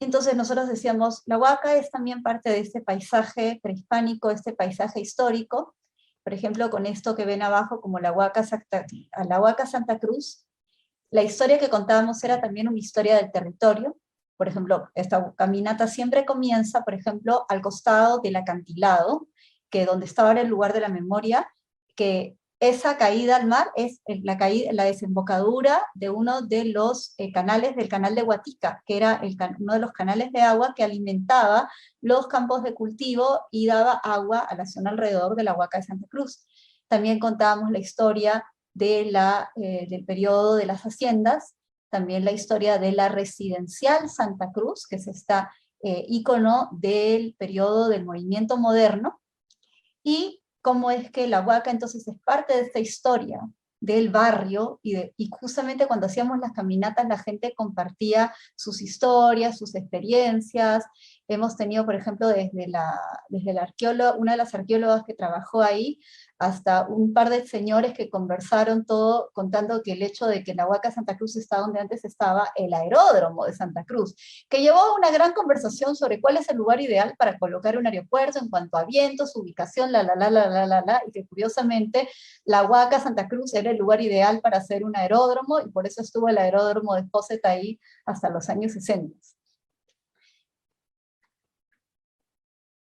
Entonces nosotros decíamos, la Huaca es también parte de este paisaje prehispánico, este paisaje histórico. Por ejemplo, con esto que ven abajo, como la Huaca Santa Cruz, la historia que contábamos era también una historia del territorio. Por ejemplo, esta caminata siempre comienza, por ejemplo, al costado del acantilado, que donde está ahora el lugar de la memoria, que esa caída al mar es la desembocadura de uno de los canales del canal de Huatica, que era uno de los canales de agua que alimentaba los campos de cultivo y daba agua a la zona alrededor de la Huaca de Santa Cruz. También contábamos la historia del periodo de las haciendas, también la historia de la residencial Santa Cruz, que es esta ícono del periodo del movimiento moderno, y cómo es que la Huaca entonces es parte de esta historia del barrio, y justamente cuando hacíamos las caminatas la gente compartía sus historias, sus experiencias. Hemos tenido, por ejemplo, desde la arqueóloga, una de las arqueólogas que trabajó ahí, hasta un par de señores que conversaron todo, contando que el hecho de que la Huaca Santa Cruz está donde antes estaba el aeródromo de Santa Cruz, que llevó a una gran conversación sobre cuál es el lugar ideal para colocar un aeropuerto en cuanto a vientos, ubicación, y que curiosamente la Huaca Santa Cruz era el lugar ideal para hacer un aeródromo, y por eso estuvo el aeródromo de Posset ahí hasta los años 60.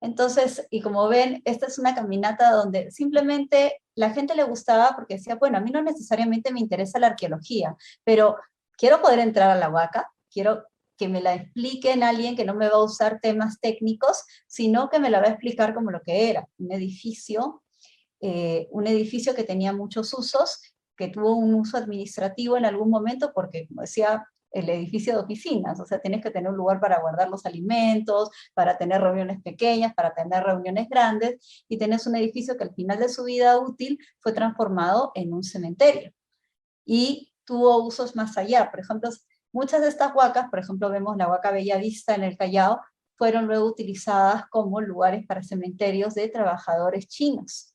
Entonces, y como ven, esta es una caminata donde simplemente la gente le gustaba porque decía, bueno, a mí no necesariamente me interesa la arqueología, pero quiero poder entrar a la Huaca, quiero que me la expliquen alguien que no me va a usar temas técnicos, sino que me la va a explicar como lo que era, un edificio que tenía muchos usos, que tuvo un uso administrativo en algún momento, porque, como decía, el edificio de oficinas, o sea, tienes que tener un lugar para guardar los alimentos, para tener reuniones pequeñas, para tener reuniones grandes, y tenés un edificio que al final de su vida útil fue transformado en un cementerio, y tuvo usos más allá. Por ejemplo, muchas de estas huacas, por ejemplo, vemos la Huaca Bellavista en el Callao, fueron luego utilizadas como lugares para cementerios de trabajadores chinos.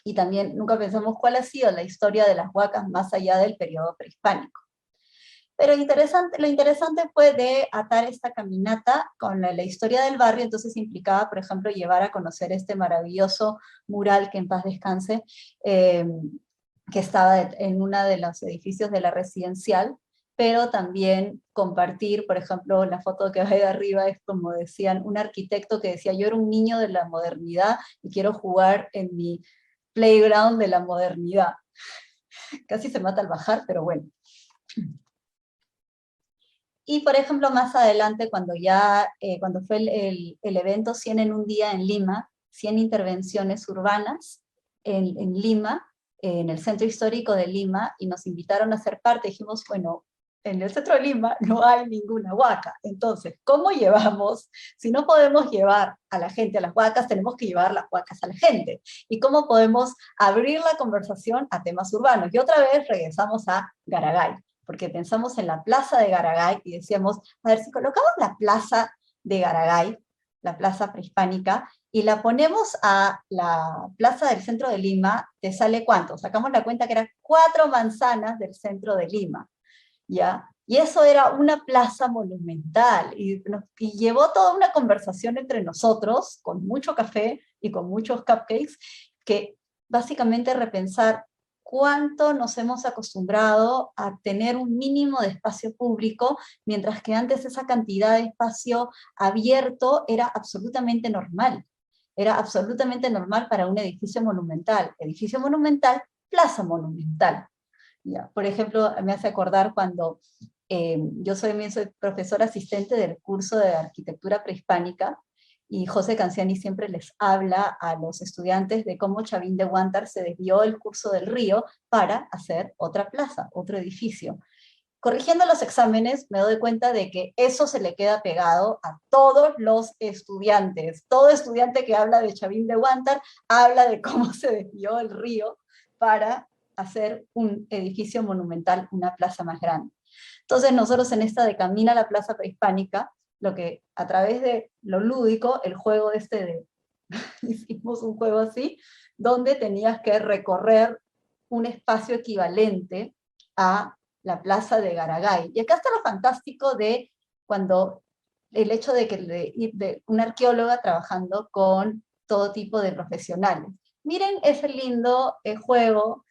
Y también nunca pensamos cuál ha sido la historia de las huacas más allá del periodo prehispánico. Pero lo interesante fue de atar esta caminata con la historia del barrio. Entonces implicaba, por ejemplo, llevar a conocer este maravilloso mural, que en paz descanse, que estaba en uno de los edificios de la residencial, pero también compartir, por ejemplo, la foto que va de arriba es como decían, un arquitecto que decía, yo era un niño de la modernidad y quiero jugar en mi playground de la modernidad. Casi se mata al bajar, pero bueno. Y, por ejemplo, más adelante, cuando fue el evento 100 en un día en Lima, 100 intervenciones urbanas en Lima, en el centro histórico de Lima, y nos invitaron a ser parte, dijimos, bueno, en el centro de Lima no hay ninguna huaca, entonces, ¿cómo llevamos? Si no podemos llevar a la gente a las huacas, tenemos que llevar las huacas a la gente. ¿Y cómo podemos abrir la conversación a temas urbanos? Y otra vez regresamos a Garagay, porque pensamos en la plaza de Garagay y decíamos, a ver, si colocamos la plaza de Garagay, la plaza prehispánica, y la ponemos a la plaza del centro de Lima, ¿te sale cuánto? Sacamos la cuenta que eran 4 manzanas del centro de Lima, ¿ya? Y eso era una plaza monumental, y llevó toda una conversación entre nosotros, con mucho café y con muchos cupcakes, que básicamente repensar cuánto nos hemos acostumbrado a tener un mínimo de espacio público, mientras que antes esa cantidad de espacio abierto era absolutamente normal. Era absolutamente normal para un edificio monumental. Edificio monumental, plaza monumental. ¿Ya? Por ejemplo, me hace acordar cuando yo soy profesora asistente del curso de arquitectura prehispánica, y José Canciani siempre les habla a los estudiantes de cómo Chavín de Huántar se desvió el curso del río para hacer otra plaza, otro edificio. Corrigiendo los exámenes, me doy cuenta de que eso se le queda pegado a todos los estudiantes. Todo estudiante que habla de Chavín de Huántar habla de cómo se desvió el río para hacer un edificio monumental, una plaza más grande. Entonces nosotros en esta de Camina a la Plaza Prehispánica, lo que a través de lo lúdico, el juego hicimos un juego así, donde tenías que recorrer un espacio equivalente a la plaza de Garagay. Y acá está lo fantástico de el hecho de una arqueóloga trabajando con todo tipo de profesionales. Miren ese lindo cuego,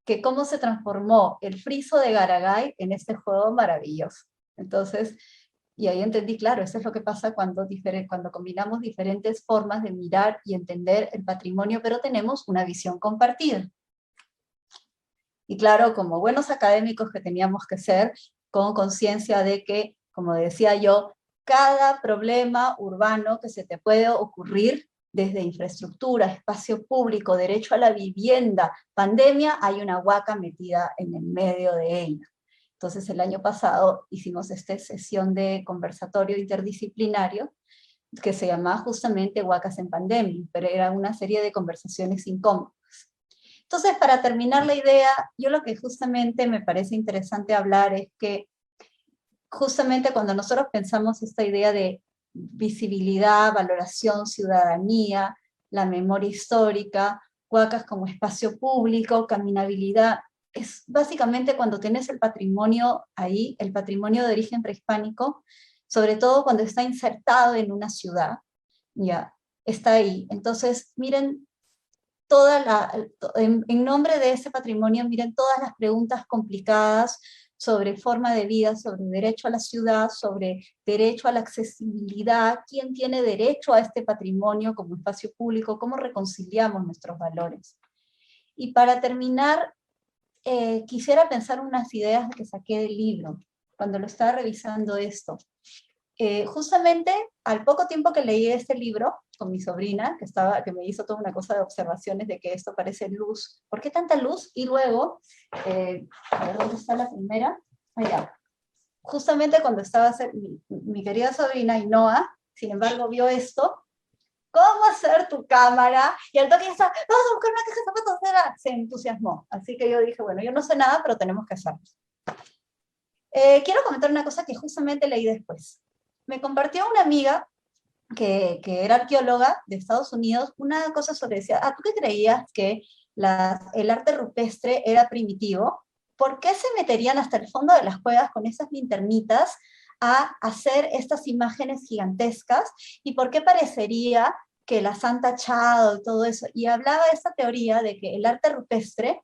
que cómo se transformó el friso de Garagay en este juego maravilloso. Entonces, y ahí entendí, claro, eso es lo que pasa cuando combinamos diferentes formas de mirar y entender el patrimonio, pero tenemos una visión compartida. Y claro, como buenos académicos que teníamos que ser, con conciencia de que, como decía yo, cada problema urbano que se te puede ocurrir, desde infraestructura, espacio público, derecho a la vivienda, pandemia, hay una huaca metida en el medio de ella. Entonces el año pasado hicimos esta sesión de conversatorio interdisciplinario que se llamaba justamente Huacas en Pandemia, pero era una serie de conversaciones incómodas. Entonces, para terminar la idea, yo lo que justamente me parece interesante hablar es que justamente cuando nosotros pensamos esta idea de visibilidad, valoración, ciudadanía, la memoria histórica, Huacas como espacio público, caminabilidad, es básicamente cuando tienes el patrimonio ahí, el patrimonio de origen prehispánico, sobre todo cuando está insertado en una ciudad, ya, está ahí. Entonces, miren, en nombre de ese patrimonio, miren todas las preguntas complicadas sobre forma de vida, sobre derecho a la ciudad, sobre derecho a la accesibilidad, quién tiene derecho a este patrimonio como espacio público, cómo reconciliamos nuestros valores. Y para terminar, quisiera pensar unas ideas que saqué del libro, cuando lo estaba revisando esto. Justamente, al poco tiempo que leí este libro, con mi sobrina, que me hizo toda una cosa de observaciones de que esto parece luz. ¿Por qué tanta luz? Y luego, a ver, ¿dónde está la primera? Allá. Justamente cuando estaba mi querida sobrina Ainhoa, sin embargo, vio esto, ¿cómo hacer tu cámara? Y al toque ya está, vamos a buscar una caja de zapatos, se entusiasmó. Así que yo dije, bueno, yo no sé nada, pero tenemos que hacerlo. Quiero comentar una cosa que justamente leí después. Me compartió una amiga que era arqueóloga de Estados Unidos, una cosa sobre, decía, ¿tú qué creías que el arte rupestre era primitivo? ¿Por qué se meterían hasta el fondo de las cuevas con esas linternitas a hacer estas imágenes gigantescas? ¿Y por qué parecería que la Santa Chado y todo eso? Y hablaba de esta teoría de que el arte rupestre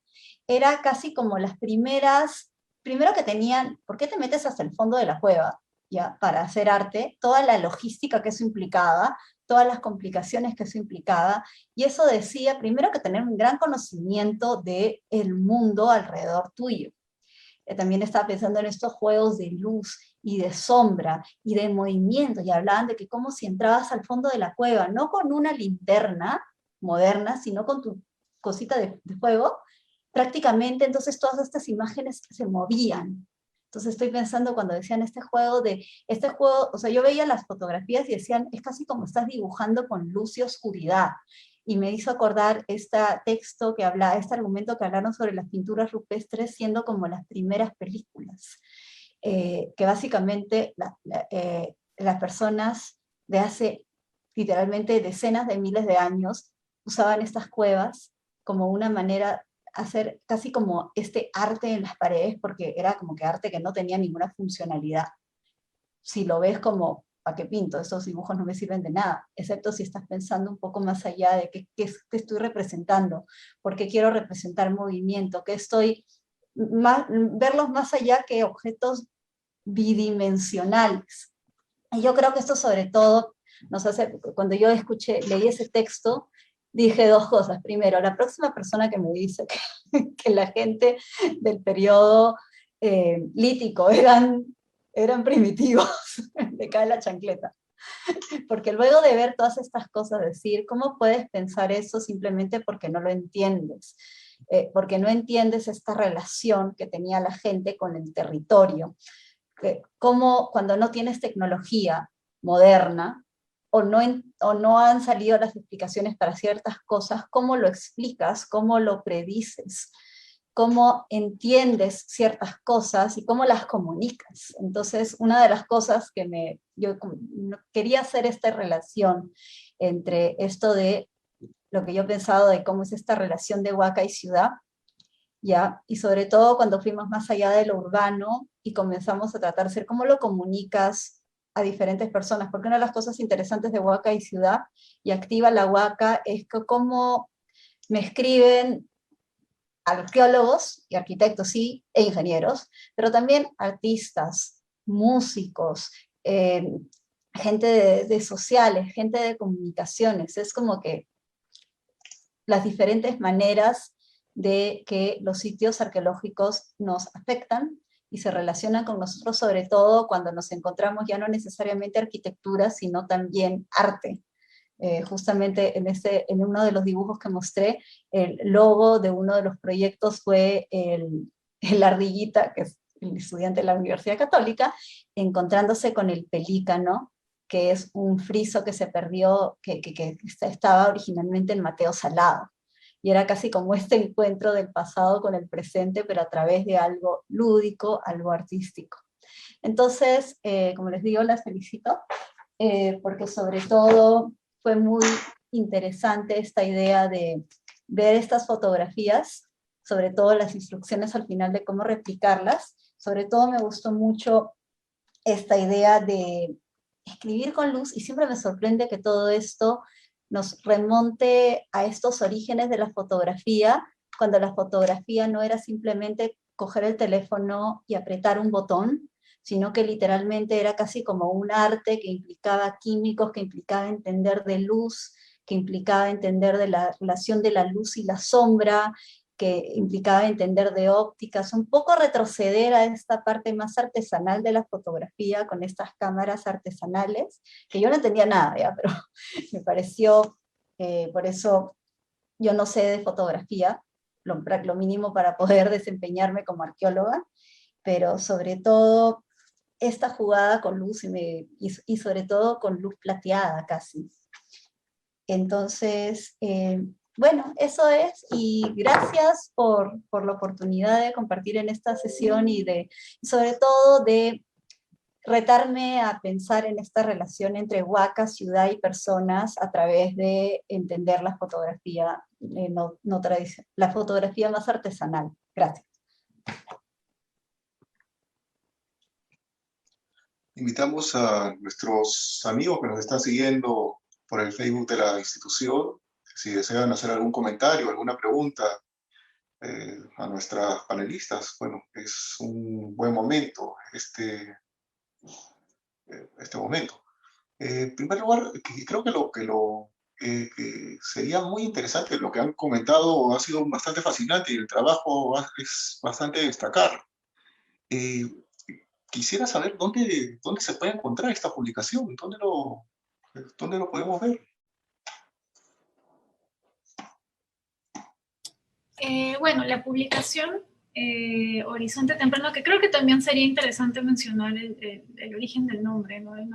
era casi como las primeras, primero que tenían, ¿por qué te metes hasta el fondo de la cueva? ¿Ya? Para hacer arte, toda la logística que eso implicaba, todas las complicaciones que eso implicaba, y eso decía, primero, que tener un gran conocimiento del mundo alrededor tuyo. también estaba pensando en estos juegos de luz y de sombra y de movimiento, y hablaban de que como si entrabas al fondo de la cueva, no con una linterna moderna, sino con tu cosita de fuego, prácticamente entonces todas estas imágenes se movían. Entonces estoy pensando cuando decían este juego, o sea, yo veía las fotografías y decían, es casi como estás dibujando con luz y oscuridad. Y me hizo acordar este texto que habla, este argumento que hablaron sobre las pinturas rupestres siendo como las primeras películas. Que básicamente las personas de hace literalmente decenas de miles de años usaban estas cuevas como una manera hacer casi como este arte en las paredes, porque era como que arte que no tenía ninguna funcionalidad. Si lo ves como, ¿a qué pinto? Estos dibujos no me sirven de nada, excepto si estás pensando un poco más allá de qué estoy representando, porque quiero representar movimiento, que estoy, verlos más allá que objetos bidimensionales. Y yo creo que esto sobre todo nos hace, cuando yo leí ese texto, dije dos cosas. Primero, la próxima persona que me dice que la gente del periodo lítico eran primitivos, le cae la chancleta. Porque luego de ver todas estas cosas, decir, ¿cómo puedes pensar eso simplemente porque no lo entiendes? Porque no entiendes esta relación que tenía la gente con el territorio. Cómo cuando no tienes tecnología moderna, o no han salido las explicaciones para ciertas cosas, ¿cómo lo explicas? ¿Cómo lo predices? ¿Cómo entiendes ciertas cosas y cómo las comunicas? Entonces, una de las cosas que yo quería hacer esta relación entre esto de lo que yo he pensado de cómo es esta relación de Huaca y ciudad, ¿ya? Y sobre todo cuando fuimos más allá de lo urbano y comenzamos a tratar de ser cómo lo comunicas a diferentes personas, porque una de las cosas interesantes de Huaca y ciudad, y activa la Huaca, es que cómo me escriben arqueólogos y arquitectos, sí, e ingenieros, pero también artistas, músicos, gente de sociales, gente de comunicaciones. Es como que las diferentes maneras de que los sitios arqueológicos nos afectan y se relacionan con nosotros, sobre todo cuando nos encontramos ya no necesariamente arquitectura, sino también arte. Justamente en uno de los dibujos que mostré, el logo de uno de los proyectos fue el ardillita, que es el estudiante de la Universidad Católica, encontrándose con el pelícano, que es un friso que se perdió, que estaba originalmente en Mateo Salado. Y era casi como este encuentro del pasado con el presente, pero a través de algo lúdico, algo artístico. Entonces, como les digo, las felicito, porque sobre todo fue muy interesante esta idea de ver estas fotografías, sobre todo las instrucciones al final de cómo replicarlas. Sobre todo me gustó mucho esta idea de escribir con luz, y siempre me sorprende que todo esto nos remonte a estos orígenes de la fotografía, cuando la fotografía no era simplemente coger el teléfono y apretar un botón, sino que literalmente era casi como un arte que implicaba químicos, que implicaba entender de luz, que implicaba entender de la relación de la luz y la sombra, que implicaba entender de ópticas, un poco retroceder a esta parte más artesanal de la fotografía con estas cámaras artesanales, que yo no entendía nada, ¿ya? Pero me pareció, por eso yo no sé de fotografía, lo mínimo para poder desempeñarme como arqueóloga, pero sobre todo esta jugada con luz y sobre todo con luz plateada casi. Entonces, bueno, eso es, y gracias por la oportunidad de compartir en esta sesión y sobre todo de retarme a pensar en esta relación entre Huaca, ciudad y personas a través de entender la fotografía no tradicional, la fotografía más artesanal. Gracias. Invitamos a nuestros amigos que nos están siguiendo por el Facebook de la institución, si desean hacer algún comentario, alguna pregunta a nuestras panelistas. Bueno, es un buen momento este momento. En primer lugar, creo que sería muy interesante, lo que han comentado ha sido bastante fascinante y el trabajo es bastante destacar. Eh, Quisiera saber dónde se puede encontrar esta publicación, dónde lo podemos ver. Bueno, la publicación Horizonte Temprano, que creo que también sería interesante mencionar el origen del nombre, ¿no? El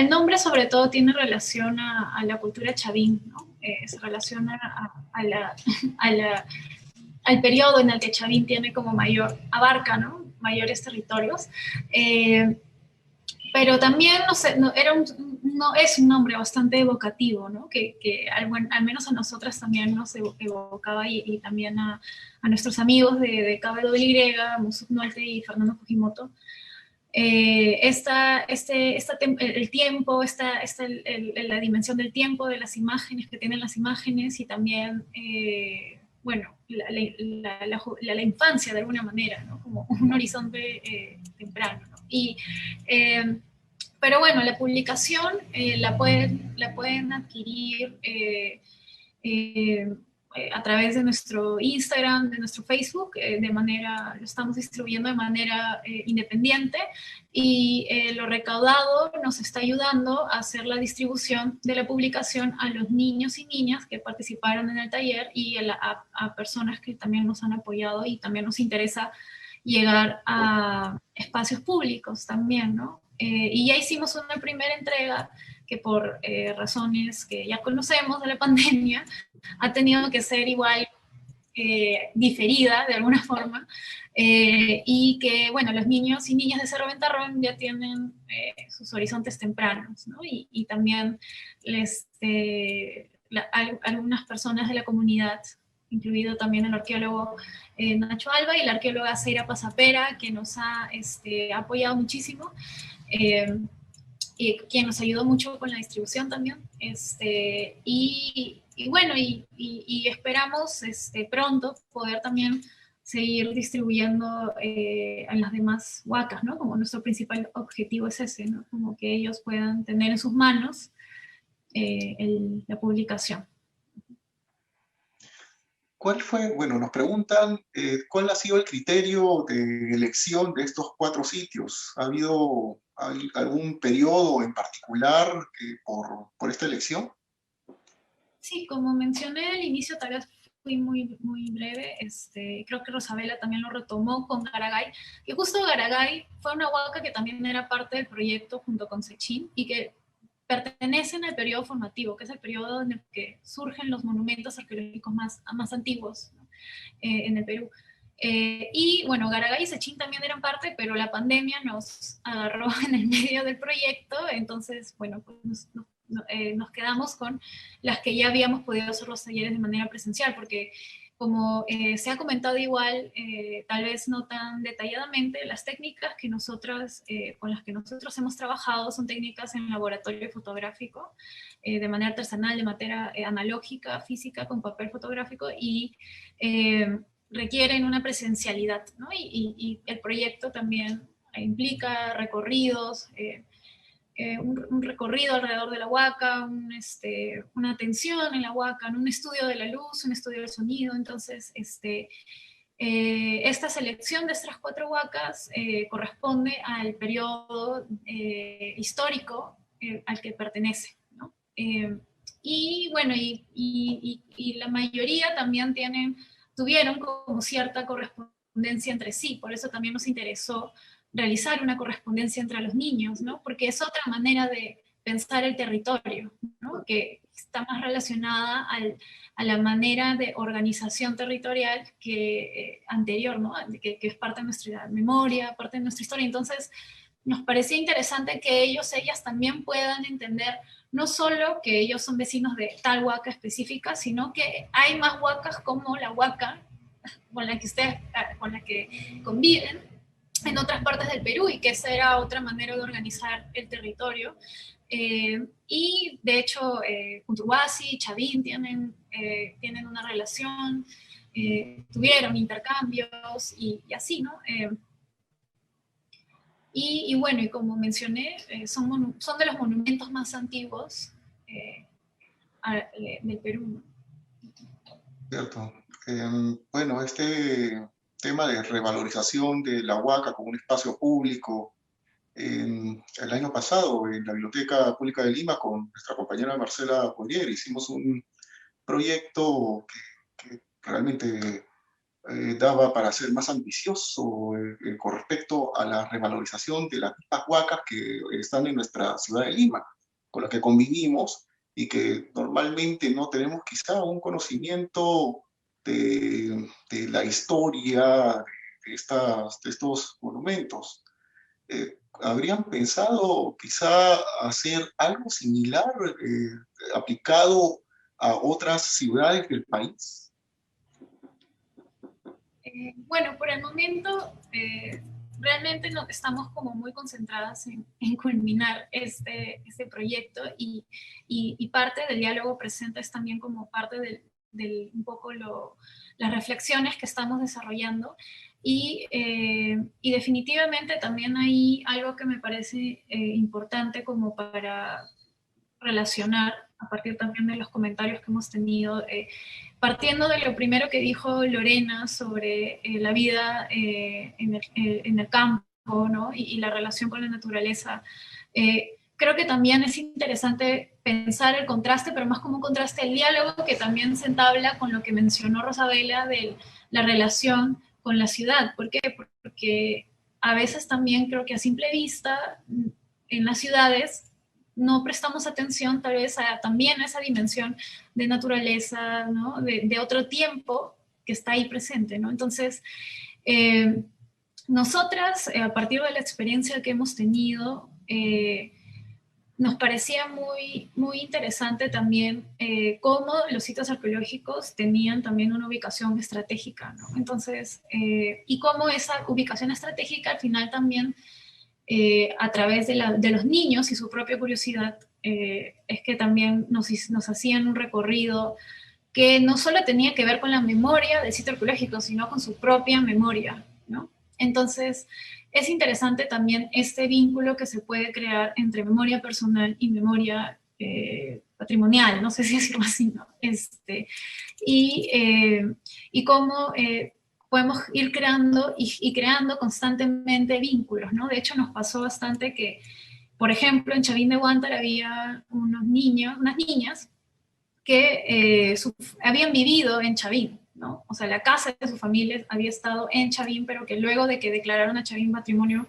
nombre sobre todo tiene relación a la cultura chavín, ¿no? Se relaciona al periodo en el que Chavín tiene como abarca, ¿no? Mayores territorios. Pero también, no sé, no es un nombre bastante evocativo, ¿no? Que al menos a nosotras también nos evocaba y también a nuestros amigos de KWY, Musuk Nolte y Fernando Fujimoto. El tiempo, la dimensión del tiempo, de las imágenes que tienen las imágenes y también, bueno, la infancia de alguna manera, ¿no? Como un horizonte temprano, ¿no? Pero bueno, la publicación la pueden adquirir a través de nuestro Instagram, de nuestro Facebook, lo estamos distribuyendo de manera independiente y lo recaudado nos está ayudando a hacer la distribución de la publicación a los niños y niñas que participaron en el taller y a personas que también nos han apoyado y también nos interesa llegar a espacios públicos también, ¿no? Y ya hicimos una primera entrega que por razones que ya conocemos de la pandemia, ha tenido que ser igual diferida de alguna forma, y que, bueno, los niños y niñas de Cerro Ventarrón ya tienen sus horizontes tempranos, ¿no? Y también algunas personas de la comunidad, incluido también el arqueólogo Nacho Alba y la arqueóloga Seira Pasapera, que nos ha apoyado muchísimo, y quien nos ayudó mucho con la distribución también. Y bueno, y esperamos pronto poder también seguir distribuyendo en las demás huacas, ¿no? Como nuestro principal objetivo es ese, ¿no? Como que ellos puedan tener en sus manos la publicación. Bueno, nos preguntan cuál ha sido el criterio de elección de estos 4 sitios. ¿Ha habido algún periodo en particular por esta elección? Sí, como mencioné al inicio, tal vez fui muy, muy breve, creo que Rosabela también lo retomó con Garagay, que justo Garagay fue una huaca que también era parte del proyecto junto con Sechín y que pertenecen al periodo formativo, que es el periodo en el que surgen los monumentos arqueológicos más antiguos, ¿no? En el Perú. Y bueno, Garagay y Sechín también eran parte, pero la pandemia nos agarró en el medio del proyecto, entonces, bueno, pues nos quedamos con las que ya habíamos podido hacer los talleres de manera presencial, porque como se ha comentado igual, tal vez no tan detalladamente, las técnicas que con las que nosotros hemos trabajado son técnicas en laboratorio fotográfico, de manera artesanal, de manera analógica, física, con papel fotográfico, y requieren una presencialidad, ¿no? Y el proyecto también implica recorridos, un recorrido alrededor de la huaca, una atención en la huaca, un estudio de la luz, un estudio del sonido. Entonces, esta selección de estas 4 huacas corresponde al periodo histórico al que pertenece, ¿no? Y bueno, y la mayoría también tuvieron como cierta correspondencia entre sí, por eso también nos interesó realizar una correspondencia entre los niños, ¿no? Porque es otra manera de pensar el territorio, ¿no? Que está más relacionada a la manera de organización territorial que anterior, ¿no? Que es parte de nuestra memoria, parte de nuestra historia. Entonces, nos parecía interesante que ellas también puedan entender no solo que ellos son vecinos de tal huaca específica, sino que hay más huacas como la huaca con la que conviven en otras partes del Perú, y que esa era otra manera de organizar el territorio. Y de hecho, Cuntuhuasi y Chavín tienen una relación, tuvieron intercambios y así, ¿no? Y bueno, y como mencioné, son de los monumentos más antiguos del Perú, ¿no? Cierto. Bueno, este tema de revalorización de la Huaca como un espacio público. El año pasado, en la Biblioteca Pública de Lima, con nuestra compañera Marcela Polier, hicimos un proyecto que realmente daba para ser más ambicioso con respecto a la revalorización de las mismas huacas que están en nuestra ciudad de Lima, con las que convivimos y que normalmente no tenemos quizá un conocimiento de la historia de estos monumentos. ¿Habrían pensado quizá hacer algo similar aplicado a otras ciudades del país? Bueno, por el momento realmente no, estamos como muy concentradas en culminar este proyecto y parte del diálogo presente es también como parte un poco las reflexiones que estamos desarrollando y definitivamente también hay algo que me parece importante como para relacionar a partir también de los comentarios que hemos tenido, partiendo de lo primero que dijo Lorena sobre la vida en el campo, ¿no? y la relación con la naturaleza. Creo que también es interesante pensar el contraste, pero más como un contraste el diálogo que también se entabla con lo que mencionó Rosabela de la relación con la ciudad. ¿Por qué? Porque a veces también creo que a simple vista en las ciudades no prestamos atención tal vez también a esa dimensión de naturaleza, ¿no? de otro tiempo que está ahí presente, ¿no? Entonces, nosotras, a partir de la experiencia que hemos tenido, nos parecía muy, muy interesante también cómo los sitios arqueológicos tenían también una ubicación estratégica, ¿no? Entonces, y cómo esa ubicación estratégica al final también a través de los niños y su propia curiosidad, es que también nos hacían un recorrido que no solo tenía que ver con la memoria del sitio arqueológico, sino con su propia memoria, ¿no? Entonces, es interesante también este vínculo que se puede crear entre memoria personal y memoria patrimonial, no sé si decirlo así, ¿no? Y cómo podemos ir creando y creando constantemente vínculos, ¿no? De hecho, nos pasó bastante que, por ejemplo, en Chavín de Huántar había unas niñas que habían vivido en Chavín, ¿no? O sea, la casa de su familia había estado en Chavín, pero que luego de que declararon a Chavín Patrimonio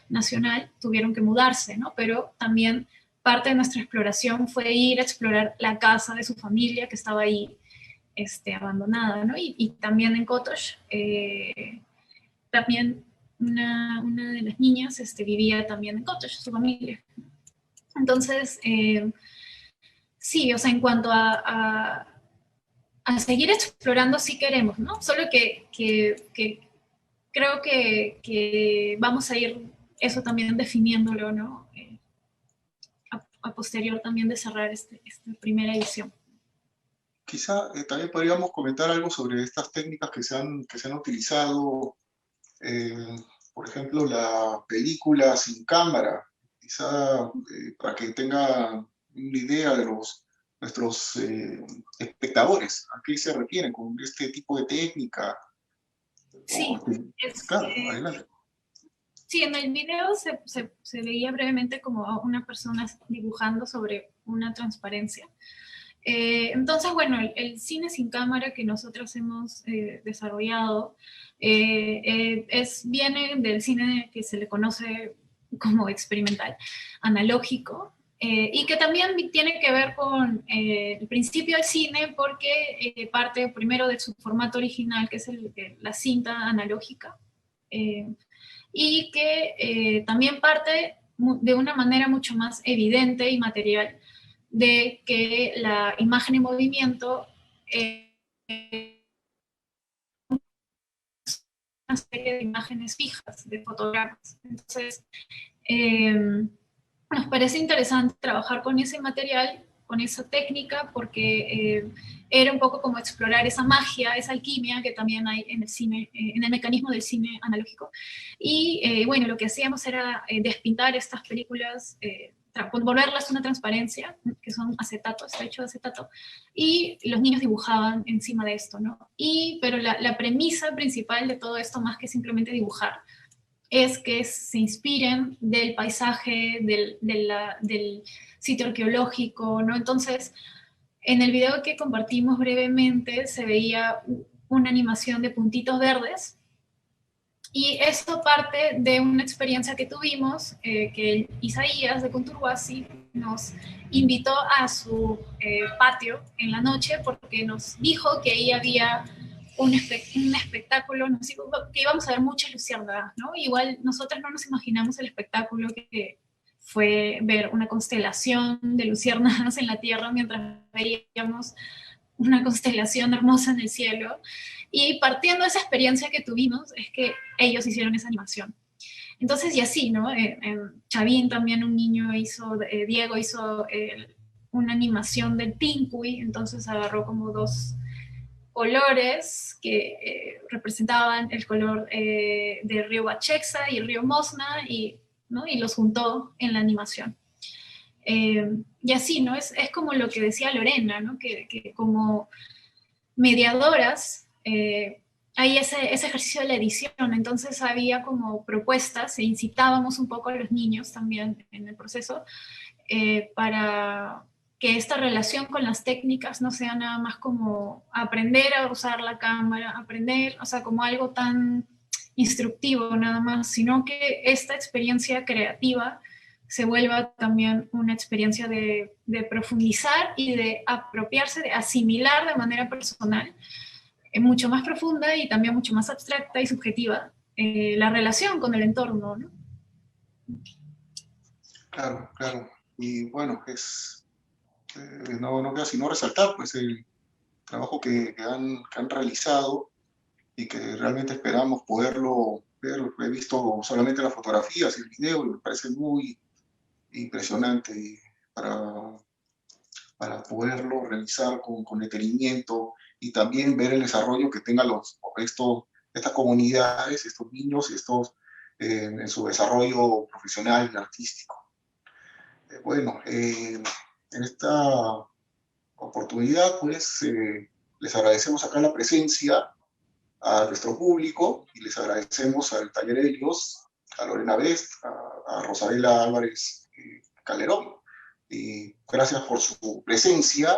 Nacional, tuvieron que mudarse, ¿no? Pero también parte de nuestra exploración fue ir a explorar la casa de su familia que estaba ahí, abandonada, ¿no? Y también en Cotox, también una de las niñas vivía también en Cotox, su familia. Entonces, sí, o sea, en cuanto a seguir explorando sí queremos, ¿no? Solo que creo que vamos a ir eso también definiéndolo, ¿no? A posterior también de cerrar esta primera edición. Quizá también podríamos comentar algo sobre estas técnicas que se han utilizado, por ejemplo, la película sin cámara, quizá para que tengan una idea de nuestros espectadores, ¿a qué se refieren con este tipo de técnica? Sí, claro, adelante. Sí, en el video se veía brevemente como a una persona dibujando sobre una transparencia. Entonces, bueno, el cine sin cámara que nosotros hemos desarrollado viene del cine que se le conoce como experimental, analógico, y que también tiene que ver con el principio del cine porque parte primero de su formato original, que es la cinta analógica, y que también parte de una manera mucho más evidente y material de que la imagen en movimiento es una serie de imágenes fijas, de fotogramas. Entonces, nos parece interesante trabajar con ese material, con esa técnica, porque era un poco como explorar esa magia, esa alquimia que también hay en el cine, en el mecanismo del cine analógico. Y bueno, lo que hacíamos era despintar estas películas volverlas una transparencia, que son acetato, está hecho de acetato, y los niños dibujaban encima de esto, ¿no? Pero la premisa principal de todo esto, más que simplemente dibujar, es que se inspiren del paisaje, del sitio arqueológico, ¿no? Entonces, en el video que compartimos brevemente se veía una animación de puntitos verdes, y esto parte de una experiencia que tuvimos, que Isaías de Conturhuasi nos invitó a su patio en la noche, porque nos dijo que ahí había un espectáculo, nos dijo que íbamos a ver muchas luciérnagas, ¿no? Igual nosotros no nos imaginamos el espectáculo que fue ver una constelación de luciérnagas en la Tierra mientras veíamos una constelación hermosa en el cielo. Y partiendo de esa experiencia que tuvimos, es que ellos hicieron esa animación. Entonces, y así, ¿no? Chavín también, un niño hizo, Diego hizo una animación del Pincuy, entonces agarró como dos colores que representaban el color del río Bachexa y el río Mosna, ¿no? Y los juntó en la animación. Y así, ¿no? Es como lo que decía Lorena, ¿no? Que como mediadoras hay ese ejercicio de la edición, entonces había como propuestas e incitábamos un poco a los niños también en el proceso para que esta relación con las técnicas no sea nada más como aprender a usar la cámara, aprender, o sea, como algo tan instructivo nada más, sino que esta experiencia creativa se vuelva también una experiencia de profundizar y de apropiarse, de asimilar de manera personal, mucho más profunda y también mucho más abstracta y subjetiva, la relación con el entorno, ¿no? Claro, claro. Y bueno, no queda sino resaltar pues, el trabajo que han realizado y que realmente esperamos poderlo ver. He visto solamente las fotografías y el video y me parece muy impresionante para poderlo realizar con detenimiento y también ver el desarrollo que tengan estas comunidades, estos niños, en su desarrollo profesional y artístico. En esta oportunidad, pues, les agradecemos acá la presencia a nuestro público y les agradecemos al Taller Helios, a Lorena Best, a Rosabela Álvarez Calderón. Y gracias por su presencia.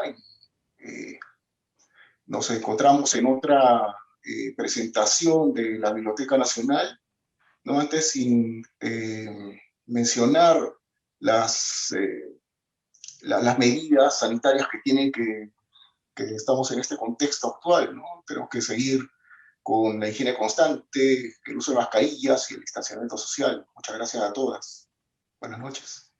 Nos encontramos en otra presentación de la Biblioteca Nacional, no antes sin mencionar las medidas sanitarias que estamos en este contexto actual, ¿no? Tenemos que seguir con la higiene constante, el uso de mascarillas y el distanciamiento social. Muchas gracias a todas. Buenas noches.